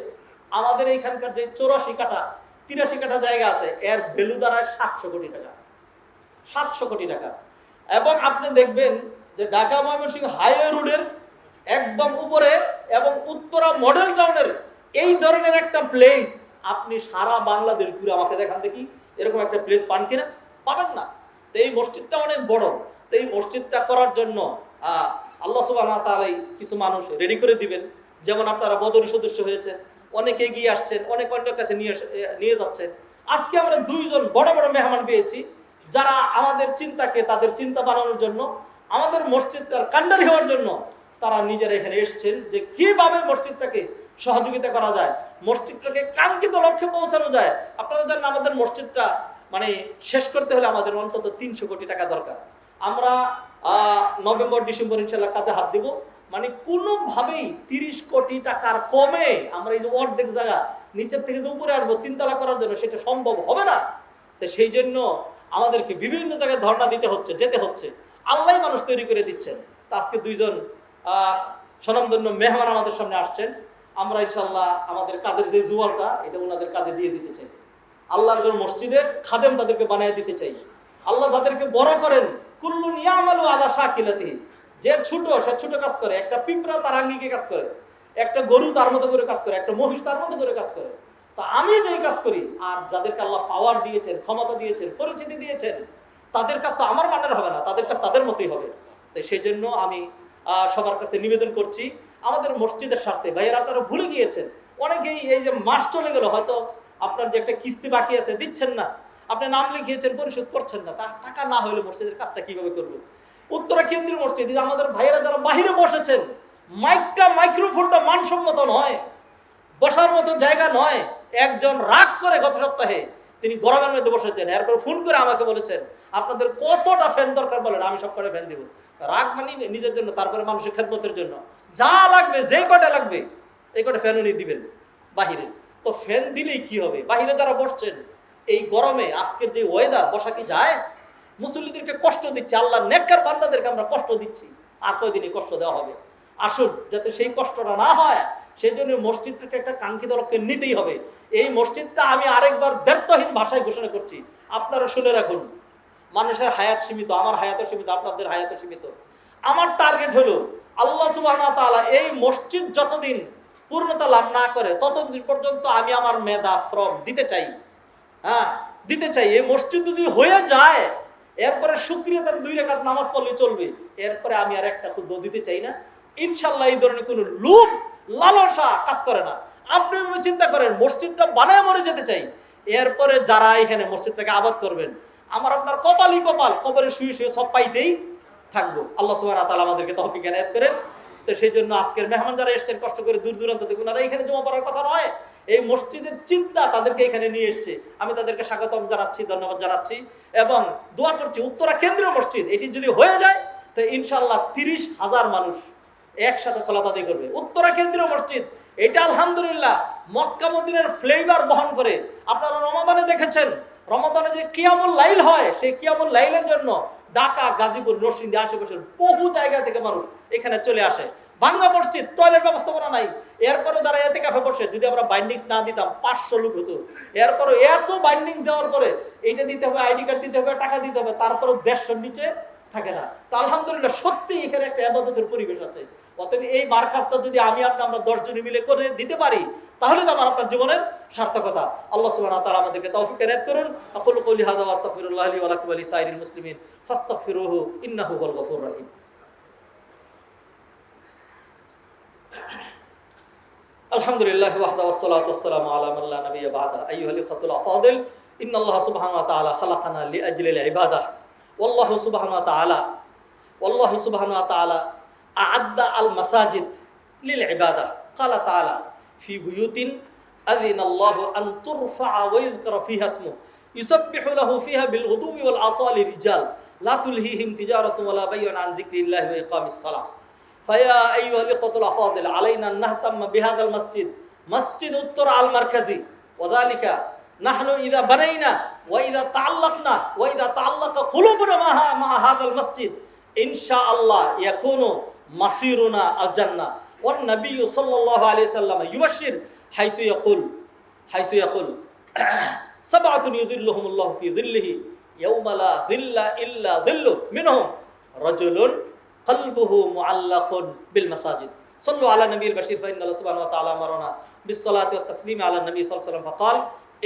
আমাদের এইখানকার যে 84 কাঠা 83 কাঠা জায়গা আছে এর ভ্যালু দাঁড়ায় 700 কোটি টাকা, 700 কোটি টাকা। এবং আপনি দেখবেন যে ঢাকা ময়মনসিংহ হাইওয়ে রোডের একদম উপরে এবং উত্তরা মডেল টাউনের এই ধরনের একটা প্লেস আপনি সারা বাংলাদেশ ঘুরে আমাকে দেখান দেখি এরকম একটা প্লেস পান কিনা? পাবেন না। তো এই মসজিদটা অনেক বড়, তো এই মসজিদটা করার জন্য আল্লাহ সুবহানাহু ওয়া তাআলা কিছু মানুষ রেডি করে দিবেন। যেমন আপনারা বদরি সদস্য হয়েছেন, অনেকে এগিয়ে আসছেন, অনেক অন্যের কাছে নিয়ে যাচ্ছেন। আজকে আমরা 2 জন বড় বড় মেহমান পেয়েছি যারা আমাদের চিন্তাকে তাদের চিন্তা বানানোর জন্য, আমাদের মসজিদটার কান্ডারি হওয়ার জন্য তারা নিজেরা এখানে এসেছেন যে কিভাবে মসজিদটাকে সহযোগিতা করা যায়, মসজিদটাকে কাঙ্ক্ষিত লক্ষ্যে পৌঁছানো যায়। আপনারা জানেন আমাদের মসজিদটা মানে শেষ করতে হলে আমাদের অন্তত 300 কোটি টাকা দরকার। আমরা নভেম্বর ডিসেম্বর ইনশাল্লাহ কাজে হাত দিব। মানে কোনোভাবেই 30 কোটি টাকার কমে আমরা এই যে অর্ধেক জায়গা নিচের থেকে যে উপরে আসবো 3 তলা করার জন্য সেটা সম্ভব হবে না। তো সেই জন্য আমাদেরকে বিভিন্ন জায়গায় ধর্ণা দিতে হচ্ছে, যেতে হচ্ছে। আল্লাহ মানুষ তৈরি করে দিচ্ছেন। তা আজকে 2 জন স্বনামধন্য মেহমান আমাদের সামনে আসছেন। আমরা ইনশাল্লাহ আমাদের কাদের যে জুয়ালটা এটা ওনাদের কাঁধে দিয়ে দিতে চাই। আল্লাহর মসজিদের খাদেম তাদেরকে বানিয়ে দিতে চাই। আল্লাহ যাদেরকে বড় করেন কুল্লুন ইয়ামালু আলা শাকিলাতিহি, যে ছোট সে ছোট কাজ করে, একটা পিঁপড়া তার আঙ্গিকে কাজ করে, একটা গরু তার মতো করে কাজ করে, একটা মহিষ তার মতো করে কাজ করে। তা আমি যেই কাজ করি আর যাদেরকে আল্লাহ পাওয়ার দিয়েছেন, ক্ষমতা দিয়েছেন, পরিচিতি দিয়েছেন তাদের কাজ তো আমার মানের হবে না, তাদের কাজ তাদের মতোই হবে। তাই সেই জন্য আমি সবার কাছে নিবেদন করছি আমাদের মসজিদের স্বার্থে। ভাইয়ের আপনারা ভুলে গিয়েছেন, অনেকেই এই যে মাস চলে গেল হয়তো আপনার যে একটা কিস্তি বাকি আছে দিচ্ছেন না, আপনি নাম লিখিয়েছেন পরিশোধ করছেন না, তার টাকা না হলে মসজিদের কাজটা কিভাবে করবো? উত্তরা কেন্দ্রীয় মসজিদ আমাদের ভাইয়েরা যারা বাহিরে বসেছেন, মাইক্রোফোনটা মানসম্মত নয়, বসার মতো জায়গা নয়। একজন রাগ করে গত সপ্তাহে তিনি গরমের মধ্যে বসেছেন, এরপর ফোন করে আমাকে বলেছেন আপনাদের কতটা ফ্যান দরকার বলেন, আমি সব কটা ফ্যান দিব। রাগ মানে নিজের জন্য, তারপরে মানুষের খেদমতের জন্য যা লাগবে, যে কটা লাগবে এই কটা ফ্যান উনি দিবেন বাহিরে। তো ফ্যান দিলেই কি হবে? বাহিরে যারা বসছেন এই গরমে, আজকের যে ওয়েদার, বসা কি যায়? মুসল্লিদেরকে কষ্ট দিচ্ছে, আল্লাহ নেককার বান্দাদেরকে আমরা কষ্ট দিচ্ছি, আর কয়দিনই কষ্ট দেওয়া হবে। আসুন যাতে সেই কষ্টটা না হয় সেই জন্য মসজিদটাকে একটা কাঙ্ক্ষিত লক্ষ্যে নিতেই হবে। এই মসজিদটা আমি আরেকবার দ্ব্যর্থহীন ভাষায় ঘোষণা করছি, আপনারা শুনে রাখুন। মানুষের হায়াত সীমিত, আমার হায়াত সীমিত, আপনাদের হায়াত সীমিত। আমার টার্গেট হলো আল্লাহ সুবহানাহু ওয়া তাআলা এই মসজিদ যতদিন পূর্ণতা লাভ না করে ততদিন পর্যন্ত আমি আমার মেধা শ্রম দিতে চাই। হ্যাঁ, দিতে চাই। এই মসজিদ যদি হয়ে যায় এরপরে শুকরিয়া তার 2 রাকাত নামাজ পড়লে চলবে, এরপরে আমি আর একটা খুতবা দিতে চাই না। ইনশাআল্লাহ এই ধরনের কোনো লোভ লালসা কাজ করে না। আপনি চিন্তা করেন মসজিদটা বানায় মরে যেতে চাই, এরপরে যারা এখানে মসজিদটাকে আবাদ করবেন আমার আপনার কপালই কপাল, কবরে শুয়ে শুয়ে সব পাইতেই থাকবো। আল্লাহ সুবহানাহু ওয়া তাআলা আমাদেরকে তৌফিক এনায়েত করেন। তো সেই জন্য আজকের মেহমান যারা এসেছেন কষ্ট করে দূর দূরান্ত থেকে, ওনারা এখানে জমা পড়ার কথা নয়, এই মসজিদের চিন্তা তাদেরকে এখানে নিয়ে এসছে। আমি তাদেরকে স্বাগতম জানাচ্ছি, ধন্যবাদ জানাচ্ছি এবং দোয়া করছি উত্তরা কেন্দ্রীয় মসজিদ এটি যদি হয়ে যায় তো ইনশাআল্লাহ 30,000 মানুষ একসাথে সালাত আদায় করবে। উত্তরা কেন্দ্রীয় মসজিদ এটা আলহামদুলিল্লাহ মক্কা মদিনার ফ্লেভার বহন করে। আপনারা রমাদানে দেখেছেন, রমাদানে যে কিয়ামুল লাইল হয় সেই কিয়ামুল লাইলের জন্য ঢাকা, গাজীপুর, নরসিংদী আশেপাশের বহু জায়গা থেকে মানুষ এখানে চলে আসে। ভাঙ্গা মসজিদ, টয়লেট ব্যবস্থাপনা নাই। এরপরে যারা ইতিকাফে বসে, যদি আমরা বাইন্ডিংস না দিতাম 500 লোক হতো। এরপরে এত বাইন্ডিংস দেওয়ার পরে এইটা দিতে হবে, আইডি কার্ড দিতে হবে, টাকা দিতে হবে, তারপরে 150 নিচে থাকে না। তো আলহামদুলিল্লাহ সত্যি এখানে একটা ইবাদতের পরিবেশ আছে। অতএব এই মার্কাজটা যদি আমরা 10 জন মিলে করে দিতে পারি, তাহলে তো আপনার জীবনের সার্থকতা। আল্লাহ সুবহানাহু ওয়া তাআলা আমাদেরকে তৌফিক এনায়েত করুন। আকুলু কওলি হাযা ওয়া আস্তাগফিরুল্লাহ লি ওয়া লাকুম ওয়া লিসাইরিল মুসলিমিন ফাস্তাগফিরুহু ইন্নাহু হুয়াল গফুরুর রহিম। আলহামদুলিল্লাহ ওয়াহদা ওয়াসসালাতু ওয়াসসালামু আলা মান লা নাবিয়্যা বা'দা। আইয়ুহাল ইখওয়াতুল আফাদিল, ইন্নাল্লাহ সুবহানাহু ওয়া তাআলা খালাকানা লিআজলিল ইবাদাহ। ওয়াল্লাহু সুবহানাহু ওয়া তাআলা আ'আদ্দা আল মাসাজিদ লিল ইবাদাহ। ক্বালা তাআলা ফি বুয়ুতিন আযিনাল্লাহু আন তুরফা'a ওয়া ইযকারা ফিহা ইসমুহু ইউসাব্বিহু লাহু ফিহা বিল গুদুওয়ি ওয়াল আসালি রিজাল লা তুলহিহিম তিজারাতুন ওয়া লা বাই'উন আন যিকরিল্লাহি ওয়া ইকামিস সালাহ। ফায়া আইয়ুহাল ইখওয়াতুল আফাদিল, আলাইনা আন নাহতাম্মা বিহাযাল মাসজিদ, মাসজিদ উত্তর আল মারকাজি। ওয়াযালিকা নাহনু ইযা বানাইনা ওয়া ইযা তাআল্লাকনা ওয়া ইযা তাআল্লাকা কুলুবুনা মা হাযাল মাসজিদ ইনশাআল্লাহ ইয়াকুনু মাসিরুনা আল জান্নাহ। ওয়ান নবী সাল্লাল্লাহু আলাইহি সাল্লাম ইউবাশশির হাইসু ইয়াকুল সাবআতুন ইযিল্লুহুমুল্লাহু ফি যিল্লিহি ইয়াওমা লা যিল্লা ইল্লা যিল্লু মিনহুম রাজুলুন কলবুহু মুআল্লাকুন বিল মাসাজিদ। সাল্লু আলা নবিয়িল বাশির ফাইন্নাল্লাহ সুবহানাহু ওয়া তাআলা আমারানা বিস-সালাতি ওয়াত তাসলিমি আলা নবী সাল্লাল্লাহু আলাইহি ওয়াসাল্লাম ফাকাল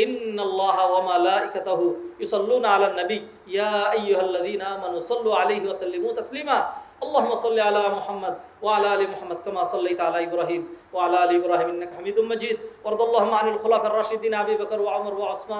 ইন্নাল্লাহা ওয়া মালাইকাতাহু ইউসাল্লুনা আলান নবী ইয়া আইয়ুহাল্লাযীনা আমানু সাল্লু আলাইহি ওয়া সাল্লিমু তাসলিমা। اللهم صل على محمد وعلى ال محمد كما صليت على ابراهيم وعلى ال ابراهيم انك حميد مجيد. وارض اللهم عن الخلفاء الراشدين ابي بكر وعمر وعثمان